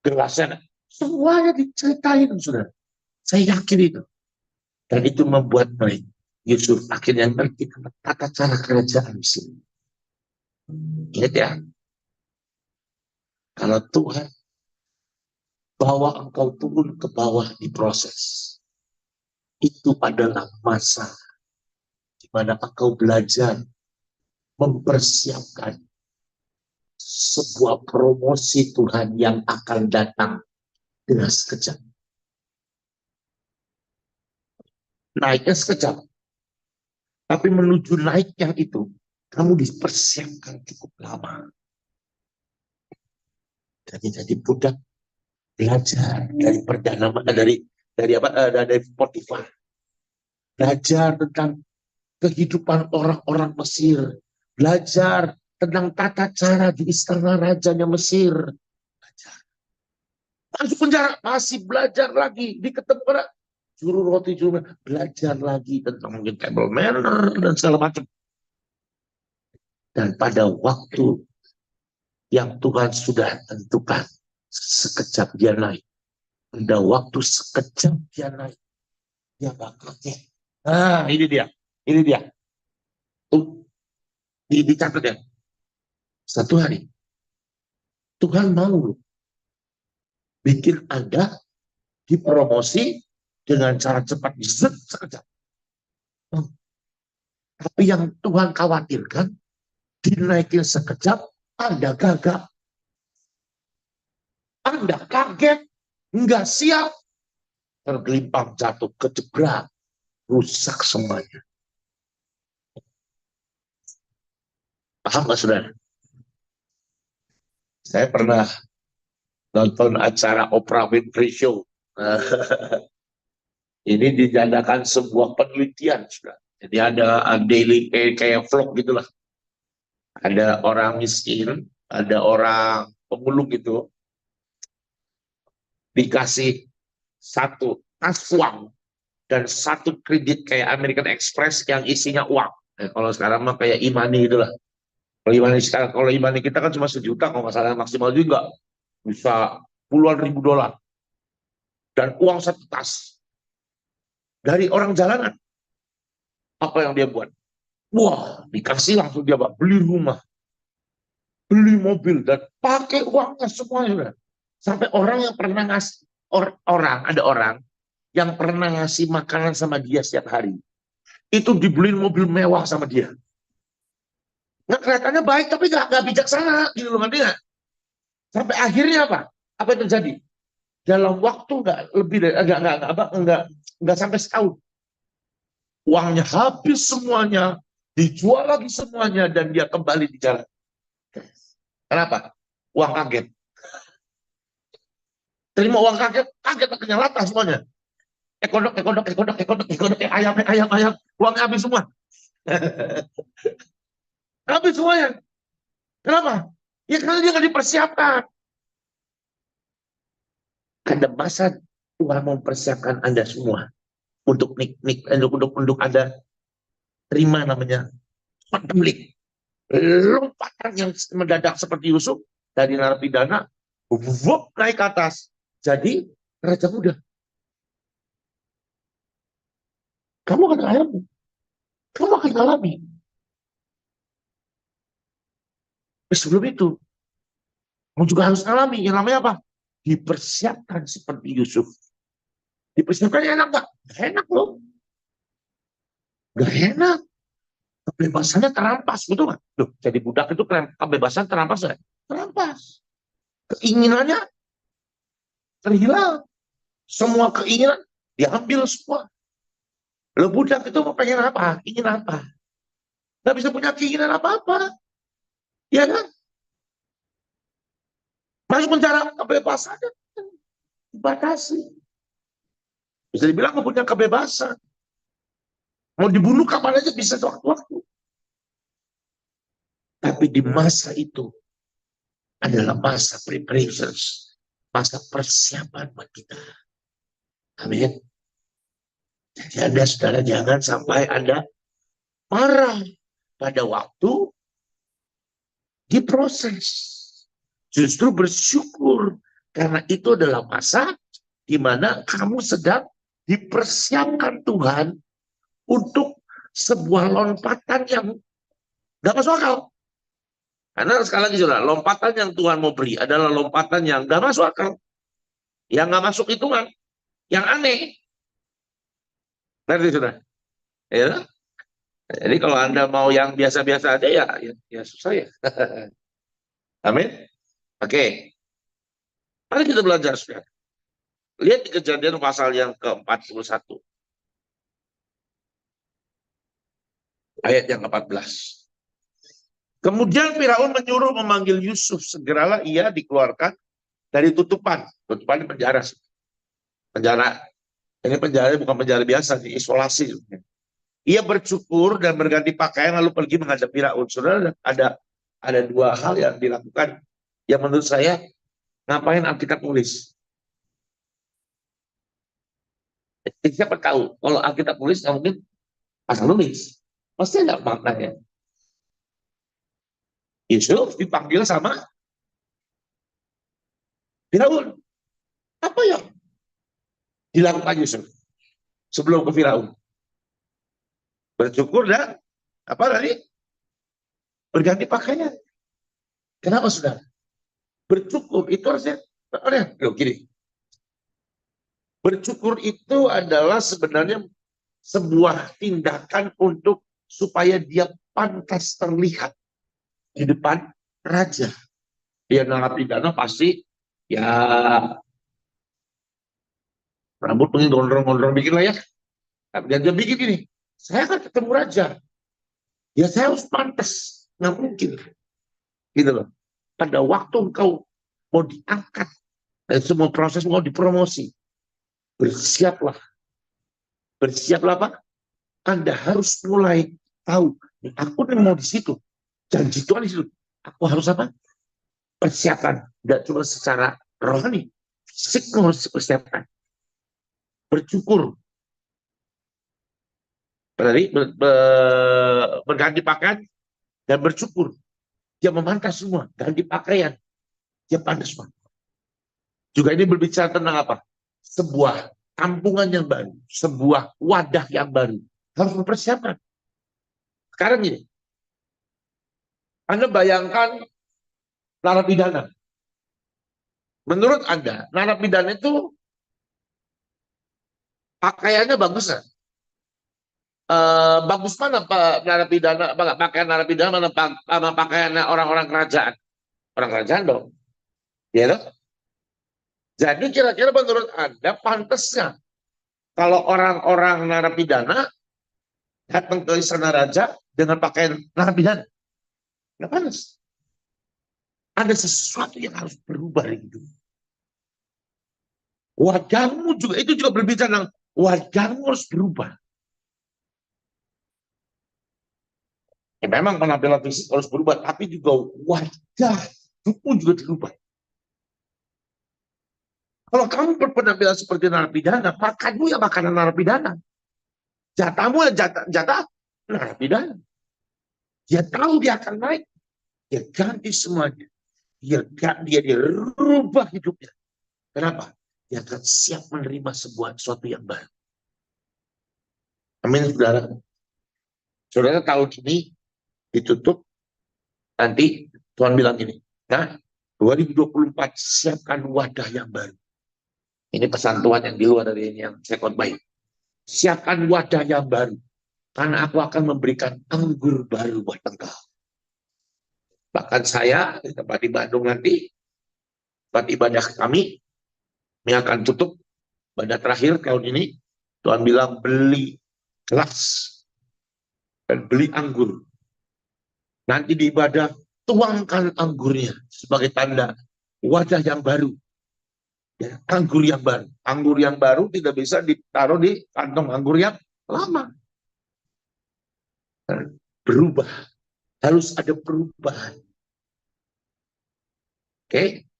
gelasnya, semuanya diceritain, saudara. Saya yakin itu. Dan itu membuat baik. Yusuf akhirnya ngerti tata cara kerajaan di sini. Ingat ya, kalau Tuhan bawa engkau turun ke bawah di proses, itu adalah masa di mana engkau belajar mempersiapkan sebuah promosi Tuhan yang akan datang dengan sekejap. Naiknya sekejap. Tapi menuju naiknya itu, kamu dipersiapkan cukup lama. Jadi budak belajar dari perdana dari Potifar. Belajar tentang kehidupan orang-orang Mesir. Belajar tentang tata cara di istana rajanya Mesir. Belajar. Masuk penjara, masih belajar lagi. Di ketempatan, juru roti, belajar lagi tentang mungkin table manner dan segala macam. Dan pada waktu yang Tuhan sudah tentukan, sekejap dia naik. Pada waktu sekejap dia naik, dia bakal kaget. Nah, ini dia. Ini dia. Tuh, dicatat ya. Satu hari, Tuhan mau bikin Anda dipromosi dengan cara cepat. Sekejap. Tapi yang Tuhan khawatirkan, dinaikin sekejap, Anda gagal. Anda kaget, nggak siap, tergelimpang jatuh, kejebrak, rusak semuanya. Paham nggak, saudara? Saya pernah nonton acara Oprah Winfrey Show. Ini dijadikan sebuah penelitian, saudara. Jadi ada daily kayak vlog gitulah. Ada orang miskin, ada orang pemulung gitu, dikasih satu tas uang dan satu kredit kayak American Express yang isinya uang. Kalau sekarang mah kayak e-money itulah. Kalau e-money kita kan cuma 1 juta, kalau nggak salah maksimal juga bisa puluhan ribu dolar dan uang satu tas dari orang jalanan. Apa yang dia buat? Wah, dikasih langsung dia beli rumah, beli mobil dan pakai uangnya semuanya. Sampai orang yang pernah ngasih ada orang yang pernah ngasih makanan sama dia setiap hari, itu dibeliin mobil mewah sama dia. Nggak, kelihatannya baik tapi nggak bijaksana gitu loh, ngerti nggak? Sampai akhirnya apa? Apa yang terjadi? Dalam waktu nggak lebih dari nggak sampai setahun, uangnya habis semuanya, dijual lagi semuanya, dan dia kembali di jalan. Kenapa? Uang kaget. Terima uang kaget akhirnya latah semuanya. Ekodok, ayam, uangnya habis semua. Habis semuanya. Kenapa? Ya karena dia nggak dipersiapkan. Ada masa Tuhan mempersiapkan Anda semua untuk untuk Anda terima namanya pendelik. Lompatan yang mendadak seperti Yusuf dari narapidana, naik ke atas. Jadi raja muda. Kamu akan alami. Kamu akan alami. Sebelum itu, kamu juga harus alami. Yang namanya apa? Dipersiapkan seperti Yusuf. Dipersiapkan enak nggak? Enak loh. Gak enak. Kebebasannya terampas, betul nggak? Loh, jadi budak itu kebebasan terampas nggak? Terampas. Keinginannya terhilang. Semua keinginan diambil semua. Lo budak itu mau pengen apa? Ingin apa? Gak bisa punya keinginan apa-apa. Ya kan? Masuk penjara, kebebasannya dibatasi. Bisa dibilang gak punya kebebasan. Mau dibunuh kapan aja bisa sewaktu-waktu. Tapi di masa itu adalah masa preparations, masa persiapan buat kita. Amin. Jadi Anda, saudara, jangan sampai Anda marah pada waktu diproses. Justru bersyukur karena itu adalah masa di mana kamu sedang dipersiapkan Tuhan untuk sebuah lompatan yang gak masuk akal. Karena sekali lagi saudara, lompatan yang Tuhan mau beri adalah lompatan yang gak masuk akal. Yang gak masuk hitungan. Yang aneh. Ngerti saudara? Ya. Jadi kalau Anda mau yang biasa-biasa aja ya susah ya. Amin. Oke. Mari kita belajar saudara. Lihat di Kejadian pasal yang ke-41. Ayat yang ke-14. Kemudian Firaun menyuruh memanggil Yusuf. Segeralah ia dikeluarkan dari tutupan. Tutupan di penjara. Penjara. Ini penjara bukan penjara biasa, diisolasi. Ia bercukur dan berganti pakaian lalu pergi menghadap Firaun. Saudara, ada dua hal yang dilakukan. Yang menurut saya, ngapain Alkitab nulis? Siapa tahu, kalau Alkitab nulis, nggak mungkin asal nulis. Pasti ada maknanya. Yusuf dipanggil sama Firaun. Apa yang dilakukan Yusuf sebelum ke Firaun? Bercukur dan apa tadi? Berganti pakaian. Kenapa saudara? Bercukur itu harusnya gini. Bercukur itu adalah sebenarnya sebuah tindakan untuk supaya dia pantas terlihat di depan raja. Dia narapidana pasti ya rambut pengen gondrong-gondrong bikin lah ya. Dan dia bikin gini, saya akan ketemu raja. Ya saya harus pantas. Nggak mungkin. Gitu loh. Pada waktu engkau mau diangkat dan semua proses mau dipromosi, bersiaplah. Bersiaplah apa? Anda harus mulai tahu. Aku mau di situ. Janji Tuhan di situ. Aku harus apa? Persiapan. Tidak cuma secara rohani. Fisik harus persiapkan. Bercukur. Berarti berganti pakaian dan bercukur. Dia memantas semua. Ganti pakaian. Dia pantas semua. Juga ini berbicara tentang apa? Sebuah kampungan yang baru. Sebuah wadah yang baru. Harus mempersiapkan. Sekarang gini. Anda bayangkan narapidana. Menurut Anda, narapidana itu pakaiannya bagus nggak? Bagus mana Pak narapidana, pakaian narapidana mana pakaian orang-orang kerajaan? Orang kerajaan dong. Ya dong? Jadi kira-kira menurut Anda pantasnya kalau orang-orang narapidana datang ke istana raja dengan pakaian narapidana? Nggak pantas. Ada sesuatu yang harus berubah di hidup. Wajahmu juga, itu juga berbicara tentang wajahmu harus berubah. Ya, memang penampilan fisik harus berubah, tapi juga wajah hidupmu juga berubah. Kalau kamu berpenampilan seperti narapidana, makanmu ya makanan narapidana. Jatahmu ya jatah narapidana. Dia tahu dia akan naik. Dia ganti semuanya. Dia rubah hidupnya. Kenapa? Dia akan siap menerima sesuatu yang baru. Amin, saudara. Saudara tahun ini ditutup, nanti Tuhan bilang gini, nah 2024 siapkan wadah yang baru. Ini pesan Tuhan yang di luar dari ini yang saya khotbahin. Siapkan wadah yang baru, karena aku akan memberikan anggur baru buat engkau. Bahkan saya di tempat di Bandung nanti, tempat ibadah kami, ini akan tutup pada terakhir tahun ini. Tuhan bilang beli gelas dan beli anggur. Nanti di ibadah tuangkan anggurnya sebagai tanda wajah yang baru. Ya, anggur yang baru. Anggur yang baru tidak bisa ditaruh di kantong anggur yang lama. Berubah. Harus ada perubahan. Oke?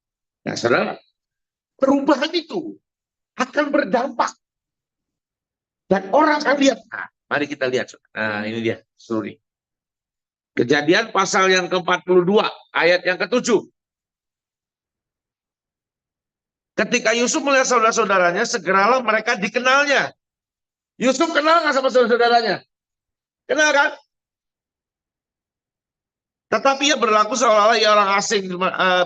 Nah, saudara, perubahan itu akan berdampak. Dan orang akan lihat, Mari kita lihat. Nah, ini dia. Sorry. Kejadian pasal yang ke-42, ayat yang ke-7. Ketika Yusuf melihat saudara-saudaranya, segeralah mereka dikenalnya. Yusuf kenal nggak sama saudara-saudaranya? Kenal kan? Tetapi ia berlaku seolah-olah ia orang asing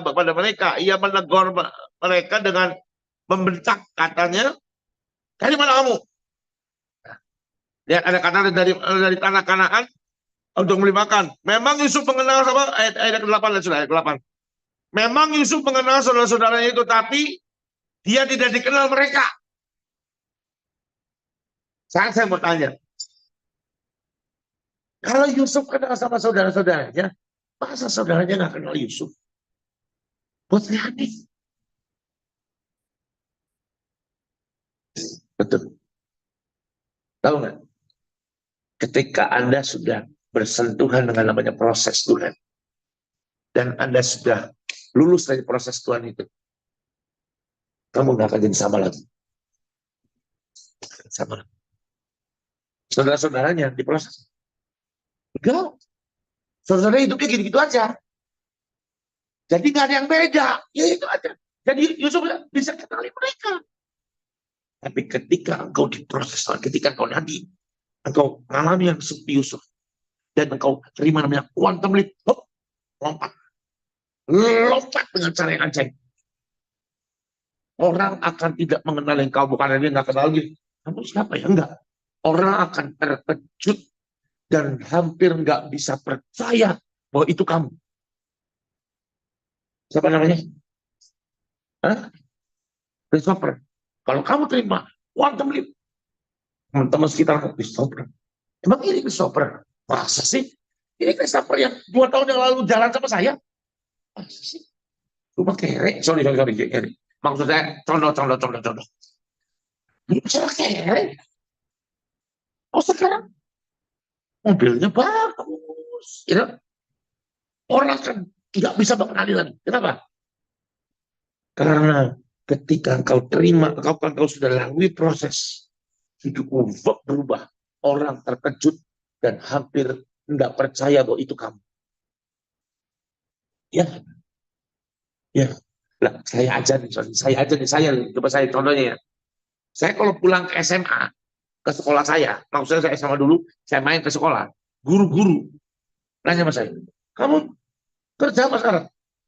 kepada mereka. Ia menegur mereka dengan membentak, katanya, dari mana kamu? Lihat ada kata dari tanah Kanaan untuk membeli makan. Memang Yusuf mengenal sama ayat ke-8 dan sudah ayat ke-8. Memang Yusuf mengenal saudara-saudaranya itu, tapi dia tidak dikenal mereka. Saya mau tanya, kalau Yusuf kenal sama saudara-saudaranya, masa saudaranya nggak kenal Yusuf? Buat aneh. Betul. Tahu nggak? Ketika Anda sudah bersentuhan dengan namanya proses Tuhan, dan Anda sudah lulus dari proses Tuhan itu, kamu nggak akan jadi sama lagi. Sama. Saudara-saudaranya diproses. Enggak. Saudara hidupnya gitu-gitu aja. Jadi nggak ada yang beda. Ya itu aja. Jadi Yusuf bisa kenali mereka. Tapi ketika engkau diproses, ketika engkau nanti, engkau mengalami yang seperti Yusuf, dan engkau terima namanya quantum leap, lompat dengan cara yang ajaib. Orang akan tidak mengenal engkau, bukan dia nggak kenal lagi. Kamu siapa ya? Enggak. Orang akan terkejut dan hampir nggak bisa percaya bahwa itu kamu. Siapa namanya? Hah? Christopher. Kalau kamu terima quantum leap, teman-teman sekitar Christopher. Emang ini Christopher? Masa sih? Ini Christopher yang 2 tahun yang lalu jalan sama saya? Masa sih? Cuma kere. Sorry, kere. Maksud saya, contoh. Saya kere. Oh sekarang mobilnya bagus. Ya. Orang kan tidak bisa mengenali lagi. Kenapa? Karena ketika engkau terima, engkau sudah lalui proses, hidupmu berubah. Orang terkejut dan hampir tidak percaya bahwa itu kamu. Ya, ya. Nah, saya aja nih, coba saya contohnya ya. Saya kalau pulang ke SMA, ke sekolah saya, maksudnya saya SMA dulu, saya main ke sekolah, guru-guru nanya sama saya, kamu kerja apa sekarang?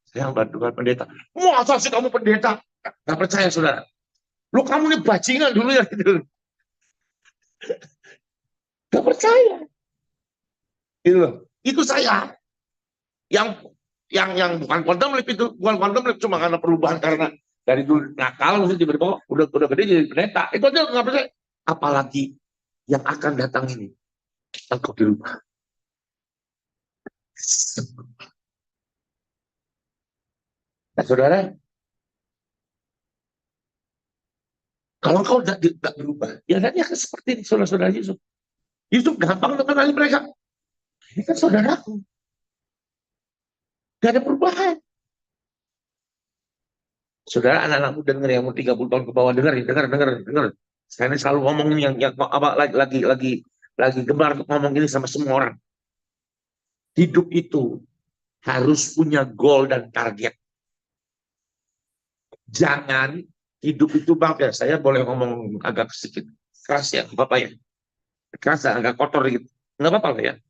Saya bantu pendeta. Masa sih kamu pendeta? Gak percaya saudara. Lu kamu nih bajingan dulu ya gitu. Gak percaya. Gitu loh. Itu saya. Yang bukan quantum leap itu, bukan quantum leap cuma karena perubahan karena dari dulu nakal mesti tiba-tiba udah gede jadi pendeta. Itu aja nggak percaya. Apalagi yang akan datang ini, engkau dirubah. Nah, saudara, kalau engkau tidak berubah, ya nanti akan seperti ini, saudara-saudara Yusuf. Yusuf gampang mengenali mereka. Ini kan saudaraku. Gak ada perubahan. Saudara, anak-anak muda dengar yang mau 30 tahun ke bawah dengar. Saya ini selalu ngomongin yang apa lagi gemar ngomong ini sama semua orang. Hidup itu harus punya goal dan target. Jangan hidup itu maaf ya, saya boleh ngomong agak sedikit keras ya, Bapak ya. Keras ya, agak kotor gitu. Enggak apa-apa ya.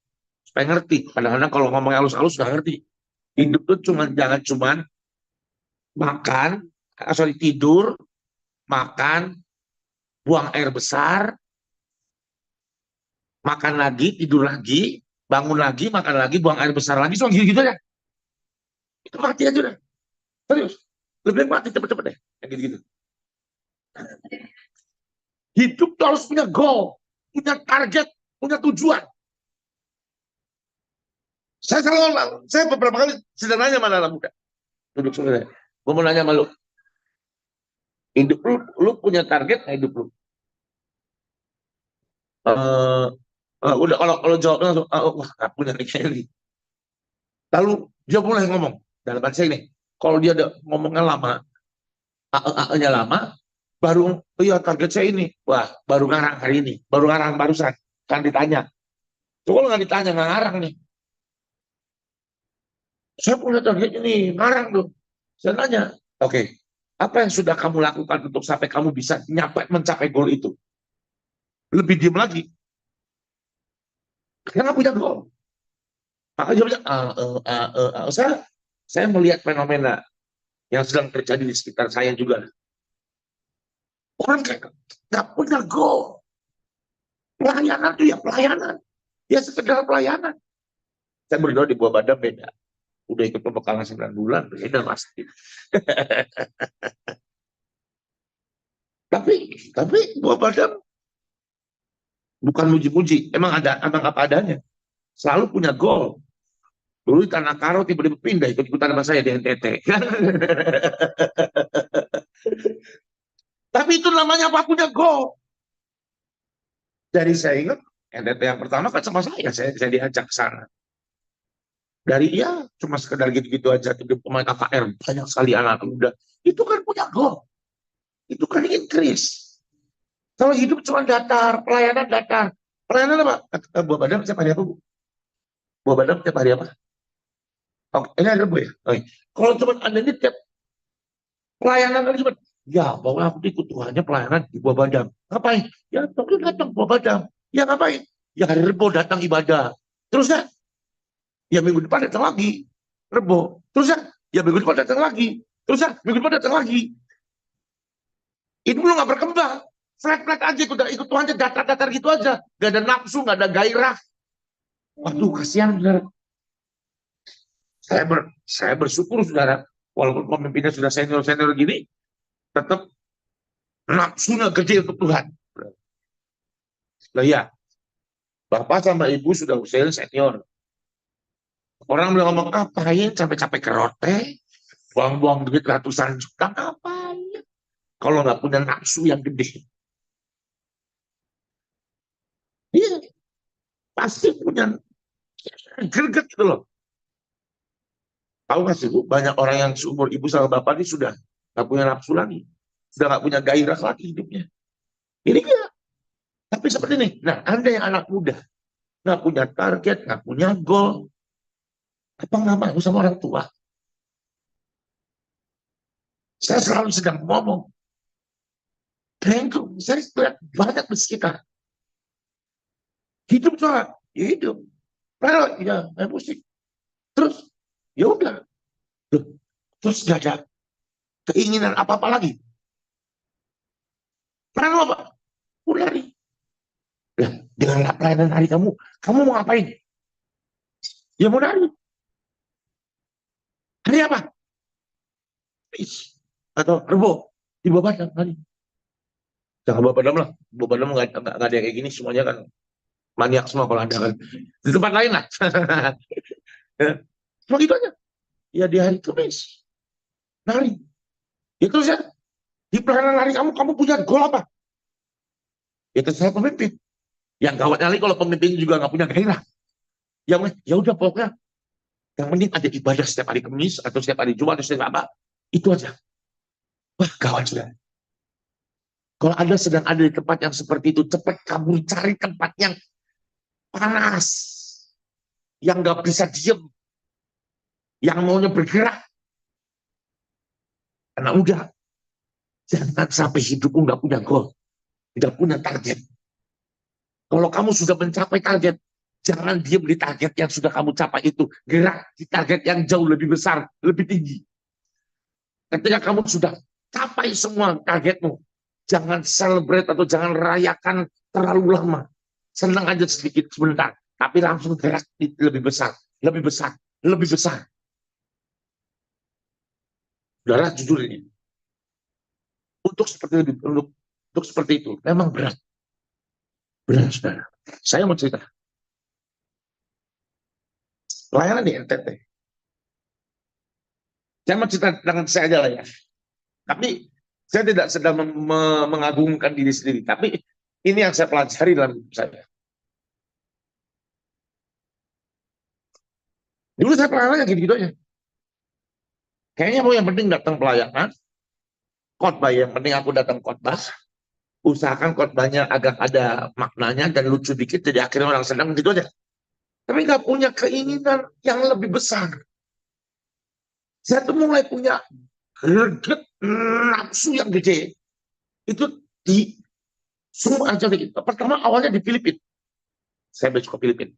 Supaya ngerti. Kadang-kadang kalau ngomong halus-halus nggak ngerti. Hidup itu jangan cuma makan, tidur, makan, buang air besar, makan lagi, tidur lagi, bangun lagi, makan lagi, buang air besar lagi, cuma gitu-gitu aja. Itu mati aja udah. Serius. Lebih mati cepet-cepet deh. Yang gitu-gitu. Hidup harus punya goal, punya target, punya tujuan. Saya beberapa kali sedang nanya sama anak muda. Duduk sebenarnya. Gue mau nanya sama lu. Hidup lu punya target nggak hidup lu? Udah kalau jawab langsung, wah nggak punya ini. Lalu dia mulai ngomong dalam bahasa ini. Kalau dia ada ngomongnya lama, nya lama, baru iya target saya ini. Wah, baru ngarang hari ini, baru ngarang barusan. kan ditanya. Coba nggak ditanya, nggak ngarang nih. Saya punya target ini, ngarang tuh. Saya tanya, oke, apa yang sudah kamu lakukan untuk sampai kamu bisa mencapai goal itu? Lebih diem lagi, karena punya goal. Maka jawabnya, saya melihat fenomena yang sedang terjadi di sekitar saya juga. Orang kayak nggak punya goal. Pelayanan tuh ya pelayanan. Ya sekedar pelayanan. Saya berdoa di buah badan beda. Udah ikut pembekalan 9 bulan, beda pasti. tapi buah badan bukan muji-muji. Emang apa adanya. Selalu punya goal. Dulu di Tanah Karo tiba-tiba pindah ikut-ikutan sama saya di NTT. Tapi itu namanya apa, punya goal. Dari saya ingat, NTT yang pertama kan sama saya diajak ke sana. Dari ya cuma sekedar gitu-gitu aja, jadi pemain KKR, banyak sekali anak muda. Itu kan punya goal. Itu kan increase. Kalau hidup cuma datar, pelayanan datar. Pelayanan apa? Buah badan setiap hari apa, Bu? Buah badan setiap hari apa? Oh, ini ada Bu ya? Oh, iya. Kalau cuma Anda ini tiap pelayanan kan cuma, ya bahwa aku ikut Tuhannya pelayanan di buah badan. Ngapain? Ya mungkin datang buah badan. Ya ngapain? Ya hari Rebo datang ibadah. Terus ya, ya minggu depan datang lagi. Rebo. Terus ya minggu depan datang lagi. Terus ya, minggu depan datang lagi. Itu belum nggak berkembang. Flat-flat aja, ikut Tuhan aja, datar-datar gitu aja. Gak ada nafsu, gak ada gairah. Waduh, kasihan, saudara. Saya bersyukur, saudara. Walaupun pemimpinnya sudah senior-senior gini, tetap nafsunya gede untuk Tuhan. Nah ya, Bapak sama Ibu sudah usia senior. Orang bilang ngomong, ngapain sampai capek ke rote, buang-buang duit ratusan juta, ngapain? Kalau nggak punya nafsu yang gede. Iya, pasti punya greget gitu loh. Tahu nggak sih Bu, banyak orang yang seumur ibu sama bapak ini sudah nggak punya nafsu lagi, sudah nggak punya gairah lagi hidupnya. Ini dia. Tapi seperti ini. Nah, Anda yang anak muda, nggak punya target, nggak punya goal, apa nggak mau sama orang tua? Saya selalu sedang ngomong, saya lihat banyak di sekitar. Hidup soal, ya hidup. Kalau ya, main musik. Terus, ya udah. Terus nggak ada keinginan apa-apa lagi. Pernah apa? Udah nih. Nah, dengan pelayanan hari kamu mau ngapain? Ya mau nari. Hari apa? Atau Rebo di bawah badan nari. Jangan bawa badam lah. Bawa badam nggak ada yang kayak gini. Semuanya kan maniak semua kalau ada kan. Di tempat lain lah. Cuma gitu aja. Ya di hari Kamis. Nari. Ya terus ya. Di pelayanan hari kamu punya goal apa? Ya terserah pemimpin. Yang gawat lagi kalau pemimpin juga nggak punya gairah. Yang ya udah pokoknya yang penting ada ibadah setiap hari Kamis atau setiap hari Jumat atau setiap apa. Itu aja. Wah, gawat sudah. Kalau Anda sedang ada di tempat yang seperti itu, cepat kamu cari tempat yang panas, yang nggak bisa diem, yang maunya bergerak. Karena udah, jangan sampai hidupmu nggak punya goal, nggak punya target. Kalau kamu sudah mencapai target, jangan diem di target yang sudah kamu capai itu. Gerak di target yang jauh lebih besar, lebih tinggi. Ketika kamu sudah capai semua targetmu, jangan celebrate atau jangan rayakan terlalu lama. Senang aja sedikit sebentar, tapi langsung gerak lebih besar, lebih besar, lebih besar. Saudara, jujur ini, untuk seperti itu memang berat, berat saudara. Saya mau cerita pelayanan di NTT. Saya mau cerita dengan saya aja lah ya. Tapi saya tidak sedang mengagungkan diri sendiri, tapi ini yang saya pelajari dalam hidup saya. Dulu saya pelayanannya gitu-gitu aja. Kayaknya mau yang penting datang pelayanan, khotbah yang penting aku datang khotbah. usahakan khotbahnya agak ada maknanya dan lucu dikit, jadi akhirnya orang senang gitu aja. Tapi nggak punya keinginan yang lebih besar. Saya tuh mulai punya greget nafsu yang gede. Itu di semua aja gitu. Pertama awalnya di Filipina. Saya besok ke Filipina.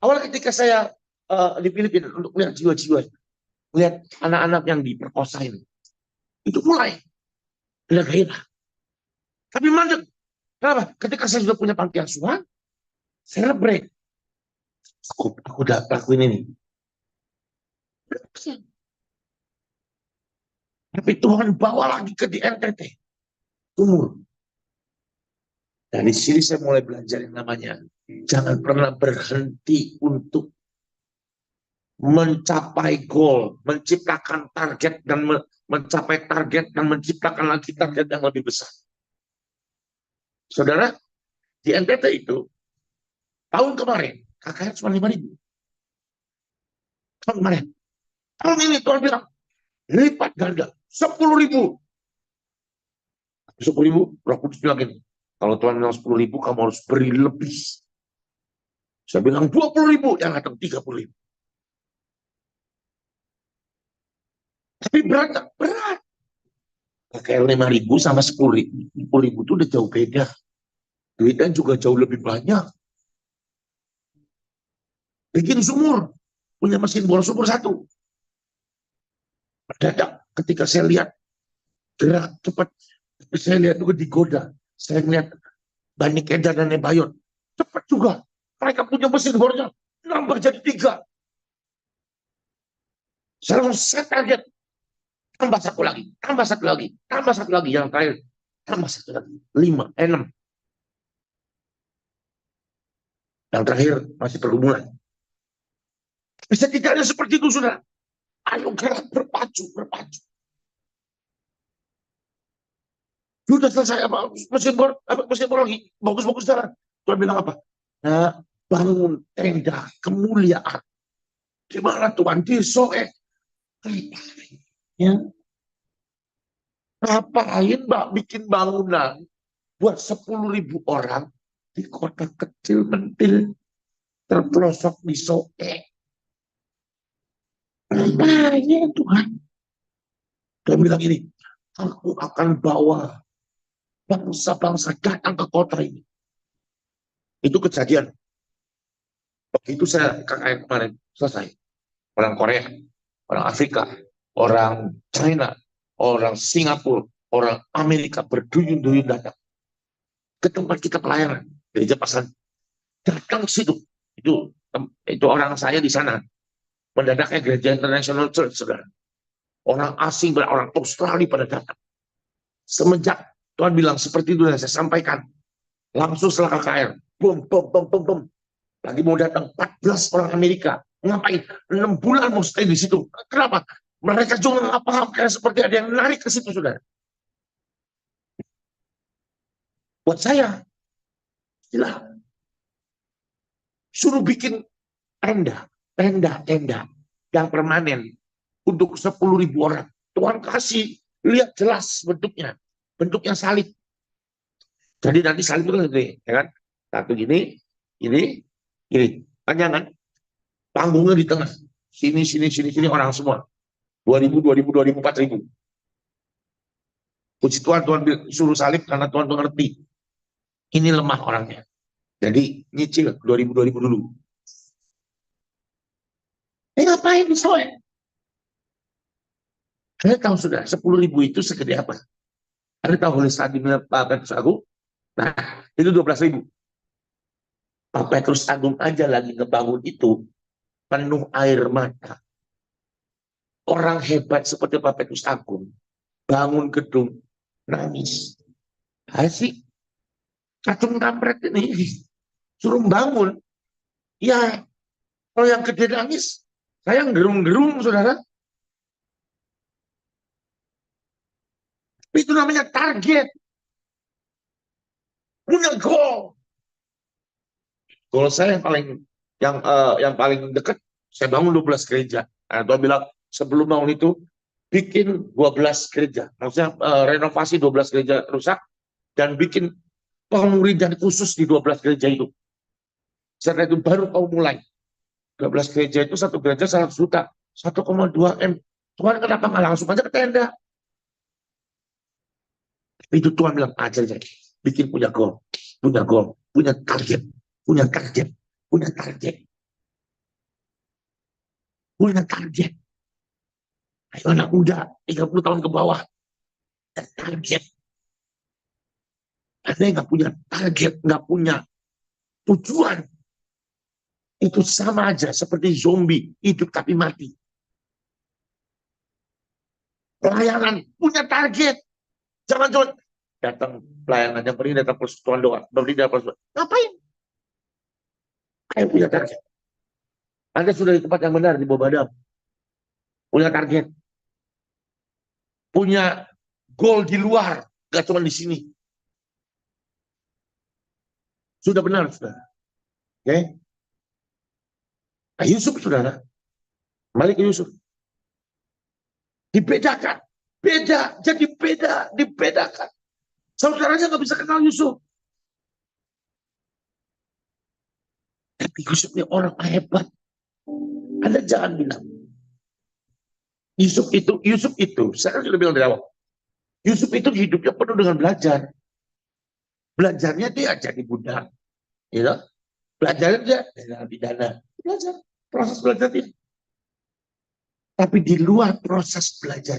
Awal ketika saya di Filipina untuk melihat jiwa-jiwa, melihat anak-anak yang diperkosa ini, itu mulai ada gairah. Tapi mandek. Kenapa? Ketika saya sudah punya panti asuhan, saya break. Aku udah lakuin ini. Tapi Tuhan bawa lagi ke di NTT. Umur. Dari sini saya mulai belajar yang namanya jangan pernah berhenti untuk mencapai goal, menciptakan target dan mencapai target dan menciptakan lagi target yang lebih besar. Saudara, di NTT itu tahun kemarin KKR cuma 5.000. Tahun kemarin. Tahun ini Tuhan bilang lipat ganda 10.000. 10.000, Roh Kudus bilang gini, kalau Tuhan bilang 10.000, kamu harus beri lebih. Saya bilang 20.000, yang datang 30.000. Tapi berat gak? Berat. Kayak 5.000 sama 10.000. 10.000 itu udah jauh beda. Duitnya juga jauh lebih banyak. Bikin sumur. Punya mesin bor sumur 1. Mendadak ketika saya lihat gerak cepat. Saya lihat juga digoda. Saya lihat Bani Kedar dan Nebayon. Cepat juga. Mereka punya mesin bornya. Nambah jadi 3. Saya langsung set target. Tambah 1 lagi. Tambah 1 lagi. Tambah 1 lagi. Yang terakhir. Tambah 1 lagi. 5, 6. Yang terakhir masih pergumulan. Bisa tidaknya seperti itu, sudah. Ayo gerak berpacu. Sudah selesai apa? Mesin bor lagi. Bagus-bagus jalan. Tuhan bilang apa? Nah, bangun tenda kemuliaan. Gimana Tuhan? Disoek. Ya. Ngapain Mbak bikin bangunan buat 10.000 orang di kota kecil mentil terpelosok di Soek? Ngapain Tuhan? Tuhan bilang ini, aku akan bawa bangsa-bangsa datang ke kota ini. Itu kejadian. Waktu itu saya KKN kemarin selesai. Orang Korea, orang Afrika, orang China, orang Singapura, orang Amerika berduyun-duyun datang ke tempat kita pelayanan gereja Pasan. Datang ke situ. Itu orang saya di sana. Mendadaknya gereja International Church, saudara. Orang asing, orang Australia pada datang. Semenjak Tuhan bilang seperti itu yang saya sampaikan, langsung setelah KKR, bom. Lagi mau datang 14 orang Amerika. Ngapain? 6 bulan mau stay di situ. Kenapa? Mereka juga nggak paham, kayak seperti ada yang narik ke situ, saudara. Buat saya, silahkan. Suruh bikin tenda yang permanen untuk 10.000 orang. Tuhan kasih, lihat jelas bentuknya salib. Jadi nanti salib itu gede, ya kan? Satu gini, ini, panjangan, panggungnya di tengah, sini orang semua, 2.000, 4.000. Puji Tuhan, Tuhan suruh salib karena Tuhan mengerti. Ini lemah orangnya. Jadi nyicil 2.000 dulu. Ngapain soalnya? Anda tahu sudah 10.000 itu segede apa? Anda tahu oleh saat Pak Petrus Agung? Nah, itu 12.000. Pak Petrus Agung aja lagi ngebangun itu penuh air mata. Orang hebat seperti Pak Petrus Agung bangun gedung nangis. Asik. Kacung kampret ini suruh bangun. Ya, kalau yang gede nangis, saya gerung-gerung, saudara. Itu namanya target. Punya goal. Goal saya yang paling dekat, saya bangun 12 gereja. Nah, Tuhan bilang, sebelum bangun itu, bikin 12 gereja. Maksudnya renovasi 12 gereja rusak dan bikin pemuridan khusus di 12 gereja itu. Setelah itu baru kau mulai. 12 gereja itu satu gereja 100 juta. 1,2 M. Tuhan kenapa nggak langsung aja ke tenda? Itu Tuhan bilang aja. Bikin punya goal. Punya goal. Punya target. Punya target. Punya target. Punya target. Ayo anak muda, 30 tahun ke bawah. Target. Ada yang nggak punya target, nggak punya tujuan. Itu sama aja seperti zombie, hidup tapi mati. Pelayanan punya target. Jangan cuma datang pelayanan, yang penting datang persekutuan doa. Ngapain? Ayo punya target. Anda sudah di tempat yang benar, di bawah badan. Punya target. Punya goal di luar, gak cuma di sini. Sudah benar, saudara. Oke? Okay? Nah, Yusuf, saudara. Balik ke Yusuf. Dibedakan. Beda, jadi beda, dibedakan. Saudaranya nggak bisa kenal Yusuf. Tapi Yusuf ini orang hebat. Anda jangan bilang. Yusuf itu, saya kan sudah bilang dari awal. Yusuf itu hidupnya penuh dengan belajar. Belajarnya dia jadi budak. You know? Belajarnya dia dalam pidana. Belajar, proses belajar dia. Tapi di luar proses belajar,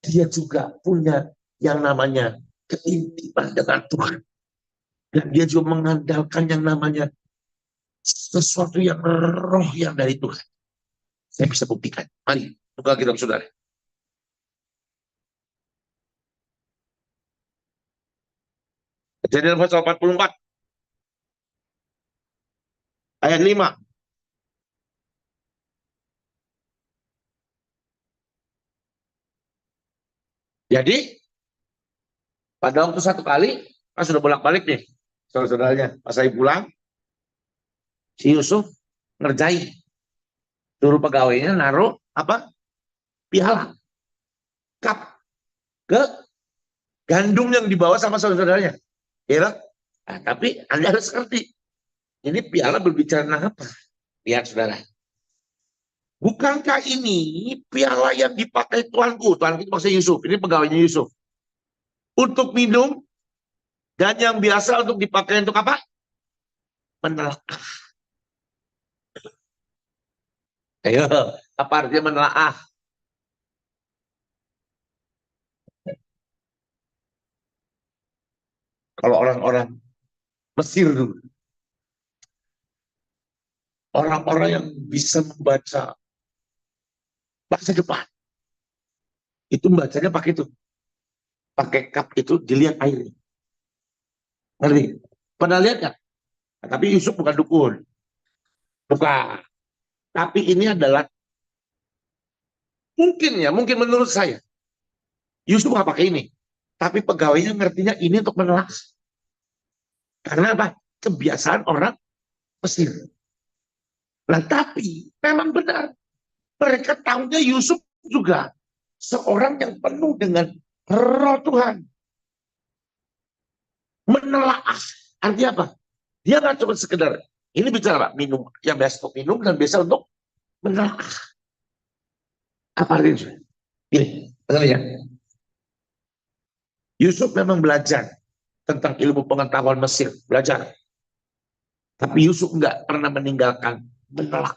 dia juga punya yang namanya keintiman dengan Tuhan. Dan dia juga mengandalkan yang namanya sesuatu yang roh yang dari Tuhan. Saya bisa buktikan. Mari, buka kitab saudara. Kejadian pasal 44. Ayat 5. Jadi, pada waktu satu kali, kan sudah bolak-balik nih, saudara-saudaranya. Pas saya pulang, si Yusuf ngerjain. Suruh pegawainya naruh apa? Piala. Cup. Ke gandum yang dibawa sama saudara-saudaranya. Ya, nah, tapi Anda harus ngerti. Ini piala berbicara tentang apa? Lihat saudara. Bukankah ini piala yang dipakai tuanku? Tuanku itu maksudnya Yusuf. Ini pegawainya Yusuf. Untuk minum. Dan yang biasa untuk dipakai untuk apa? Menelaah. Ayo, apa artinya menelaah? Kalau orang-orang Mesir dulu. Orang-orang yang bisa membaca bahasa Jepang. Itu bacanya pakai itu. Pakai cup itu dilihat airnya. Ngerti? Pernah lihat nggak? Nah, tapi Yusuf bukan dukun. Bukan. Tapi ini adalah mungkin menurut saya. Yusuf nggak pakai ini. Tapi pegawainya ngertinya ini untuk menelaah. Karena apa? Kebiasaan orang Mesir. Nah, tapi memang benar. Mereka tahunya Yusuf juga seorang yang penuh dengan roh Tuhan. Menelaah. Artinya apa? Dia nggak cuma sekedar, ini bicara apa? Minum. Yang biasa untuk minum dan biasa untuk menelaah. Apa artinya? Ini, ya. Yusuf memang belajar tentang ilmu pengetahuan Mesir. Belajar. Tapi Yusuf nggak pernah meninggalkan menelaah.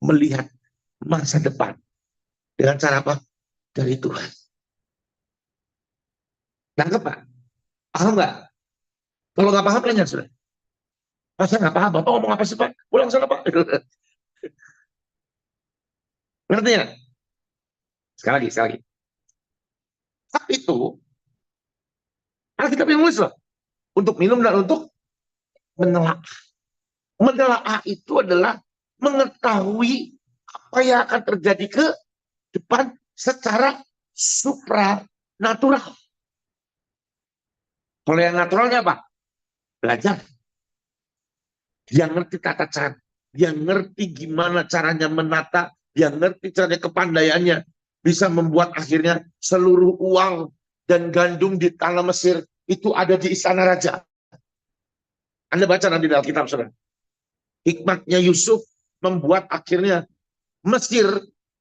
Melihat masa depan. Dengan cara apa? Dari Tuhan. Nangkep Pak? Paham nggak? Kalau nggak paham, tanya sudah. Saya nggak paham, Bapak ngomong apa sih Pak? Pulang sana Pak. Ngerti ya? Sekali lagi. Hak itu, Alkitab yang nulis loh. Untuk minum dan untuk menelaah. Menelaah itu adalah mengetahui apa yang akan terjadi ke depan secara supranatural. Kalau yang naturalnya apa? Belajar. Dia ngerti tata cara. Dia ngerti gimana caranya menata. Dia ngerti caranya kepandaiannya. bisa membuat akhirnya seluruh uang dan gandum di tanah Mesir itu ada di istana raja. Anda baca nanti dalam Alkitab, saudara. Hikmatnya Yusuf membuat akhirnya Mesir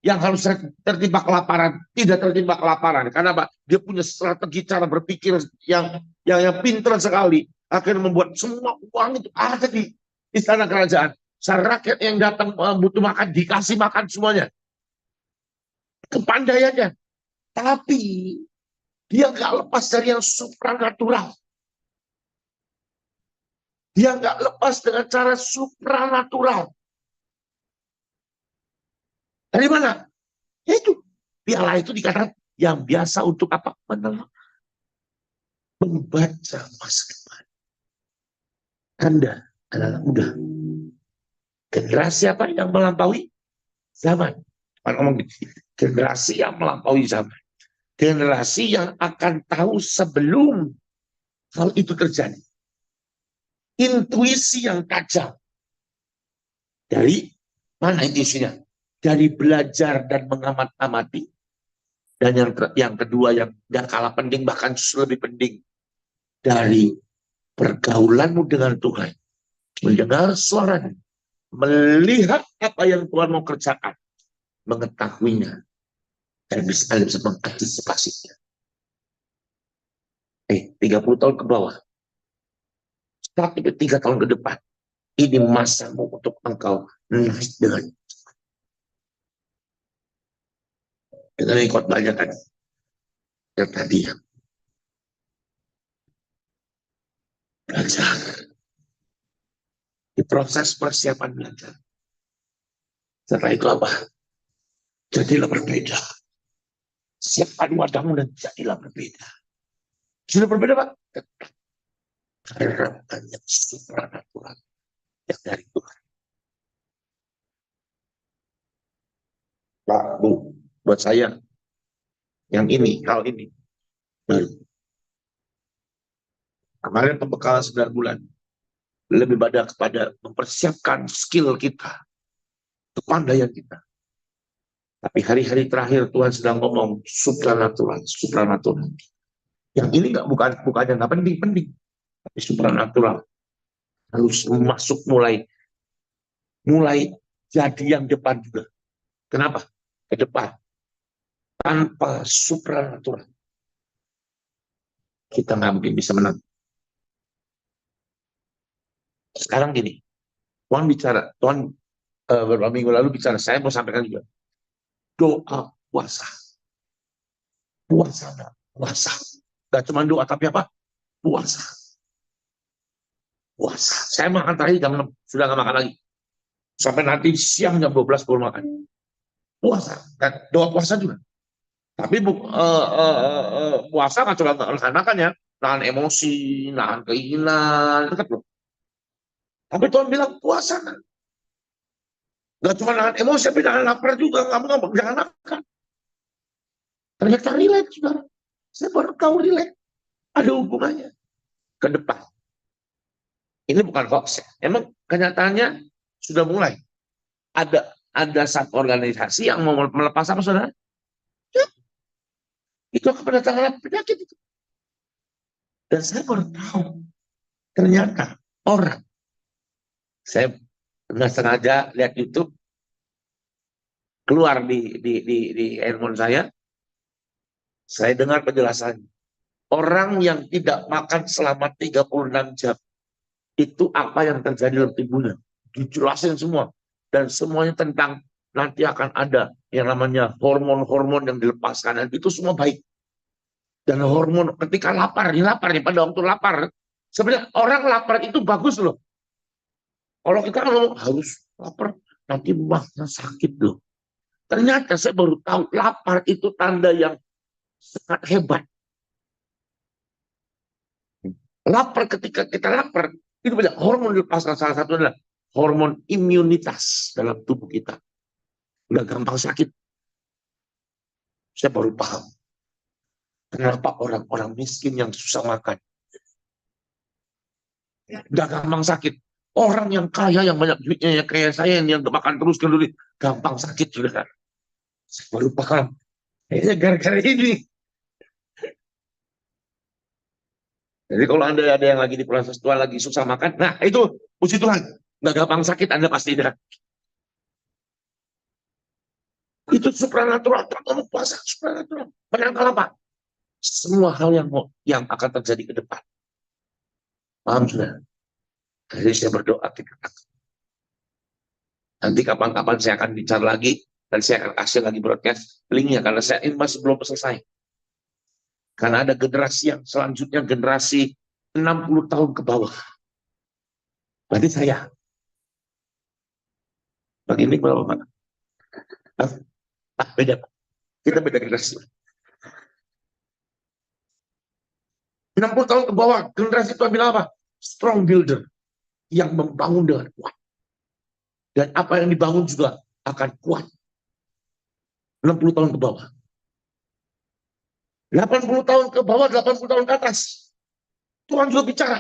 yang harus tertimpa kelaparan tidak tertimpa kelaparan. Karena apa? Dia punya strategi cara berpikir yang pintar sekali. Akhirnya membuat semua uang itu ada di istana kerajaan. Rakyat yang datang butuh makan dikasih makan semuanya. Kepandaiannya. Tapi dia nggak lepas dari yang supranatural. Dia nggak lepas dengan cara supranatural. Dari mana? Ya itu. Piala itu dikatakan yang biasa untuk apa? Menelan. Membaca masa depan. Anda adalah muda. Generasi apa yang melampaui zaman? Ngomong generasi yang melampaui zaman. Generasi yang akan tahu sebelum hal itu terjadi. Intuisi yang tajam. Dari mana intuisinya? Dari belajar dan mengamat-amati. Dan yang kedua yang gak kalah penting, bahkan lebih penting. Dari pergaulanmu dengan Tuhan. Mendengar suaranya. Melihat apa yang Tuhan mau kerjakan. Mengetahuinya. Dan bisa mengantisipasinya. 30 tahun ke bawah. 3 tahun ke depan. Ini masamu untuk engkau naik dengan ikut banyak kan. Yang tadi ya. Belajar. Di proses persiapan belajar. Setelah itu apa? Jadilah berbeda. Siapkan wadahmu dan jadilah berbeda. Sudah berbeda, Pak? Harapan yang supranatural yang dari Tuhan. Pak, Bu, buat saya yang ini, hal ini baru. Kemarin pembekalan 9 bulan lebih pada kepada mempersiapkan skill kita, kepandaian kita. Tapi hari-hari terakhir Tuhan sedang ngomong supranatural, supranatural. Yang ini bukan yang nggak penting, tapi supranatural harus masuk mulai jadi yang depan juga. Kenapa? Ke depan. Tanpa supranatural kita nggak mungkin bisa menang. Sekarang gini, Tuhan bicara, Tuhan beberapa minggu lalu bicara, saya mau sampaikan juga. Doa puasa. Puasa. Gak cuma doa, tapi apa? Puasa. Saya makan tadi jam 6, sudah gak makan lagi. Sampai nanti siang jam 12 baru makan. Puasa. Dan doa puasa juga. Tapi puasa gak cuma nahan makan ya. Nahan emosi, nahan keinginan. Tetap loh. Tapi Tuhan bilang puasa kan. Gak cuma nahan emosi, tapi nahan lapar juga. Kamu jangan makan. Ternyata relate, saudara. Saya baru tahu relate. Ada hubungannya. Ke depan. Ini bukan hoax ya. Emang kenyataannya sudah mulai. Ada satu organisasi yang mau melepas apa, saudara? Ya. Itu akan mendatangkan penyakit itu. Dan saya baru tahu. Ternyata orang. Saya nggak sengaja lihat YouTube. Keluar di handphone saya. Saya dengar penjelasan. Orang yang tidak makan selama 36 jam. Itu apa yang terjadi dalam tubuhnya. Dijelasin semua. Dan semuanya tentang nanti akan ada yang namanya hormon-hormon yang dilepaskan. Dan itu semua baik. Dan hormon ketika lapar pada waktu lapar. Sebenarnya orang lapar itu bagus loh. Kalau kita ngomong harus lapar, nanti mahnya sakit loh. Ternyata saya baru tahu lapar itu tanda yang sangat hebat. Lapar, ketika kita lapar, itu banyak hormon dilepaskan. Salah satu adalah hormon imunitas dalam tubuh kita. Udah gampang sakit. Saya baru paham. Kenapa orang-orang miskin yang susah makan. Udah gampang sakit. Orang yang kaya, yang banyak duitnya, yang kayak saya, yang makan terus, gampang sakit juga. Saya baru paham. Kayaknya gara-gara ini. Jadi kalau Anda ada yang lagi di proses Tuhan, lagi susah makan, nah itu puji Tuhan. Nggak gampang sakit, Anda pasti dah. Itu supranatural, kamu puasa supranatural. Menangkal apa? Semua hal yang akan terjadi ke depan. Paham sudah? Jadi saya berdoa, nanti kapan-kapan saya akan bicara lagi, dan saya akan kasih lagi broadcast linknya, karena saya ini masih belum selesai. Karena ada generasi yang selanjutnya, generasi 60 tahun ke bawah. Berarti saya. Bagi ini berapa Pak? Beda Pak. Kita beda generasi. 60 tahun ke bawah, generasi itu bilang apa? Strong builder. Yang membangun dengan kuat. Dan apa yang dibangun juga akan kuat. 60 tahun ke bawah. 80 tahun ke bawah, 80 tahun ke atas. Tuhan juga bicara.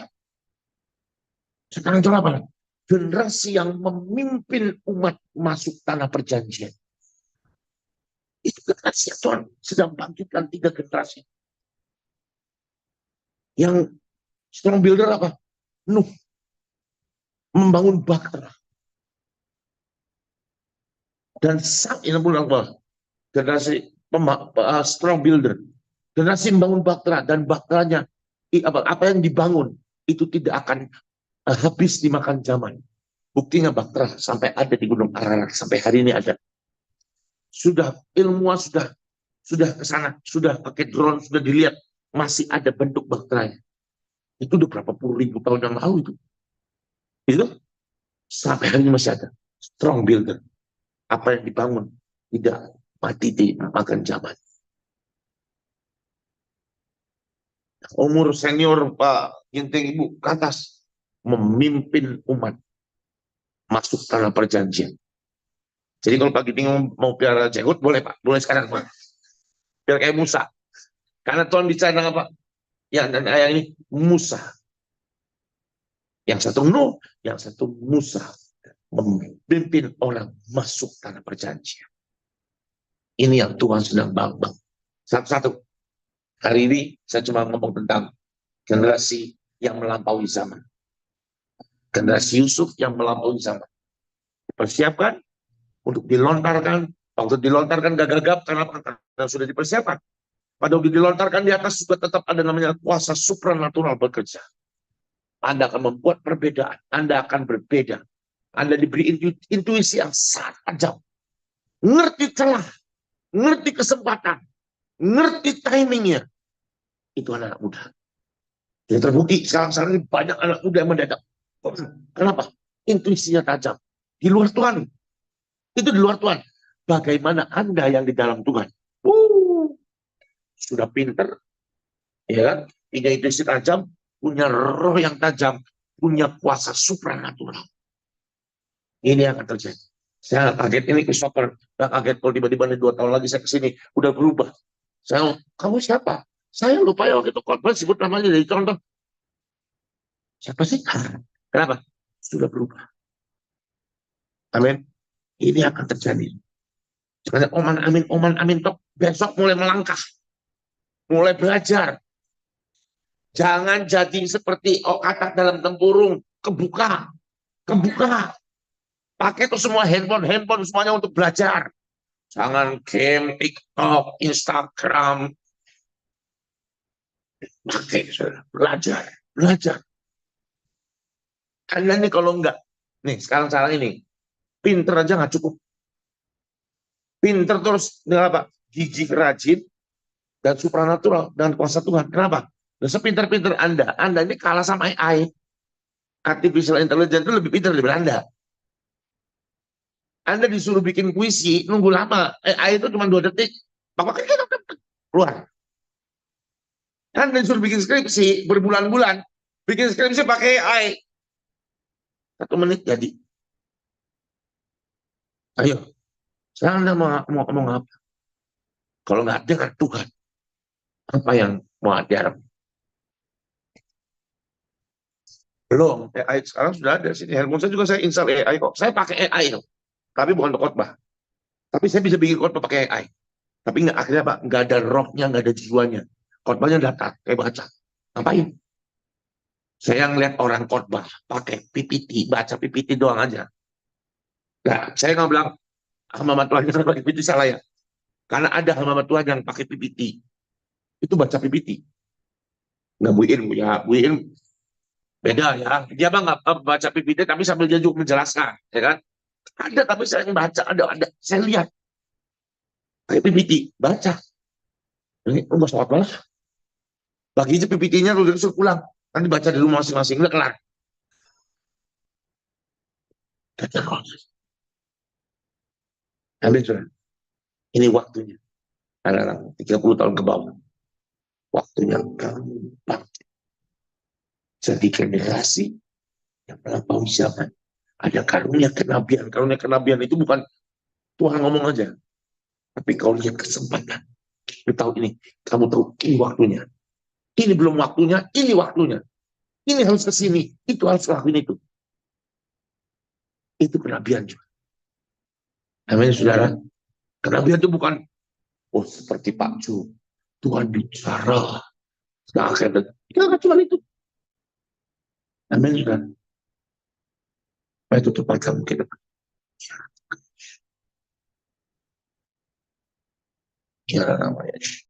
Sekarang itu apa? Generasi yang memimpin umat masuk tanah perjanjian. Itu generasi yang Tuhan sedang bangkitkan 3 generasi. Yang strong builder apa? Nuh. Membangun bahtera. Dan ini apa? Generasi strong builder. Generasi membangun bahtera. Dan bahteranya, apa yang dibangun, itu tidak akan habis dimakan zaman. Buktinya bahtera sampai ada di Gunung Ararat. Sampai hari ini ada. Sudah ilmuwan sudah ke sana, sudah pakai drone, sudah dilihat. Masih ada bentuk bakteranya. Itu udah berapa puluh ribu tahun yang lalu itu. Itu sampai hari ini masih ada. Strong builder. Apa yang dibangun tidak mati dimakan zaman. Umur senior Pak Ginting Ibu ke atas memimpin umat masuk tanah perjanjian. Jadi kalau Pak Ginting mau piara jenggot boleh Pak, boleh sekarang Pak. Biar kayak Musa. Karena Tuhan bicara apa? Ya dan ayat ini Musa. Yang satu Nuh, yang satu Musa memimpin orang masuk tanah perjanjian. Ini yang Tuhan sedang bangun. Satu-satu. Hari ini saya cuma ngomong tentang generasi yang melampaui zaman. Generasi Yusuf yang melampaui zaman. Persiapkan untuk dilontarkan. Waktu dilontarkan gagap-gagap karena sudah dipersiapkan. Pada waktu dilontarkan di atas juga tetap ada namanya kuasa supranatural bekerja. Anda akan membuat perbedaan. Anda akan berbeda. Anda diberi intuisi yang sangat tajam. Ngerti celah. Ngerti kesempatan. Ngerti timingnya. Itu anak muda. Yang terbukti sekarang ini banyak anak muda yang mendadak. Kenapa? Intuisinya tajam. Di luar Tuhan. Itu di luar Tuhan. Bagaimana Anda yang di dalam Tuhan? Sudah pinter. Ya kan? Punya intuisi tajam. Punya roh yang tajam. Punya kuasa supranatural. Ini yang akan terjadi. Saya kaget ini Christopher. Gak kaget kalau tiba-tiba 2 tahun lagi saya kesini. Udah berubah. Saya, kamu siapa? Saya lupa ya waktu itu khotbah sebut namanya dari contoh. Siapa sih? Kenapa? Sudah berubah. Amin. Ini akan terjadi. Jangan oman amin tok. Besok mulai melangkah. Mulai belajar. Jangan jadi seperti katak dalam tempurung. Kebuka. Pakai tuh semua handphone semuanya untuk belajar. Jangan game, TikTok, Instagram. Pakai, belajar. Anda nih kalau enggak, nih sekarang ini, pinter aja nggak cukup. Pinter terus dengan apa? Gigi rajin dan supranatural dan kuasa Tuhan. Kenapa? Dan sepinter-pinter Anda ini kalah sama AI. Artificial intelligence itu lebih pintar daripada Anda. Anda disuruh bikin puisi, nunggu lama. AI itu cuma 2 detik. Keluar. Anda disuruh bikin skripsi berbulan-bulan. Bikin skripsi pakai AI. 1 menit jadi. Ayo. Sekarang Anda mau ngomong apa? Kalau nggak dengar Tuhan. Apa yang mau diharap? Belum. AI sekarang sudah ada. Sini handphone saya juga saya install AI kok. Saya pakai AI loh. Tapi bukan untuk khotbah. Tapi saya bisa bikin khotbah pakai AI. Tapi nggak, akhirnya Pak, nggak ada rohnya, nggak ada jiwanya. Khotbahnya datar, kayak baca. Ngapain? Saya ngeliat orang khotbah pakai PPT, baca PPT doang aja. Nah, saya nggak bilang hamba Tuhan yang pakai PPT salah ya. Karena ada hamba Tuhan yang pakai PPT. Itu baca PPT. Nggak Bu Iin beda ya. Dia mah nggak baca PPT tapi sambil dia juga menjelaskan, ya kan? Ada, tapi saya yang baca, ada. Saya lihat pakai PPT, baca. Ini rumah sholat malah. Bagi aja PPT-nya lu suruh pulang. Nanti baca di rumah masing-masing, udah kelar. Ambil sudah. Ini waktunya. Anak-anak 30 tahun ke bawah. Waktunya kamu bangkit. Jadi generasi yang melampaui zaman. Ada karunia kenabian. Karunia kenabian itu bukan Tuhan ngomong aja. Tapi kau lihat kesempatan. Lu tahu ini. Kamu tahu ini waktunya. Ini belum waktunya, ini waktunya. Ini harus ke sini. Itu harus lakuin itu. Itu kenabian juga. Namanya saudara. Kenabian itu bukan, oh seperti Pak Ju. Tuhan bicara. Nah, akhirnya. Tidak cuma itu. Namanya saudara. Itu tempat kamu kita. Ya namanya.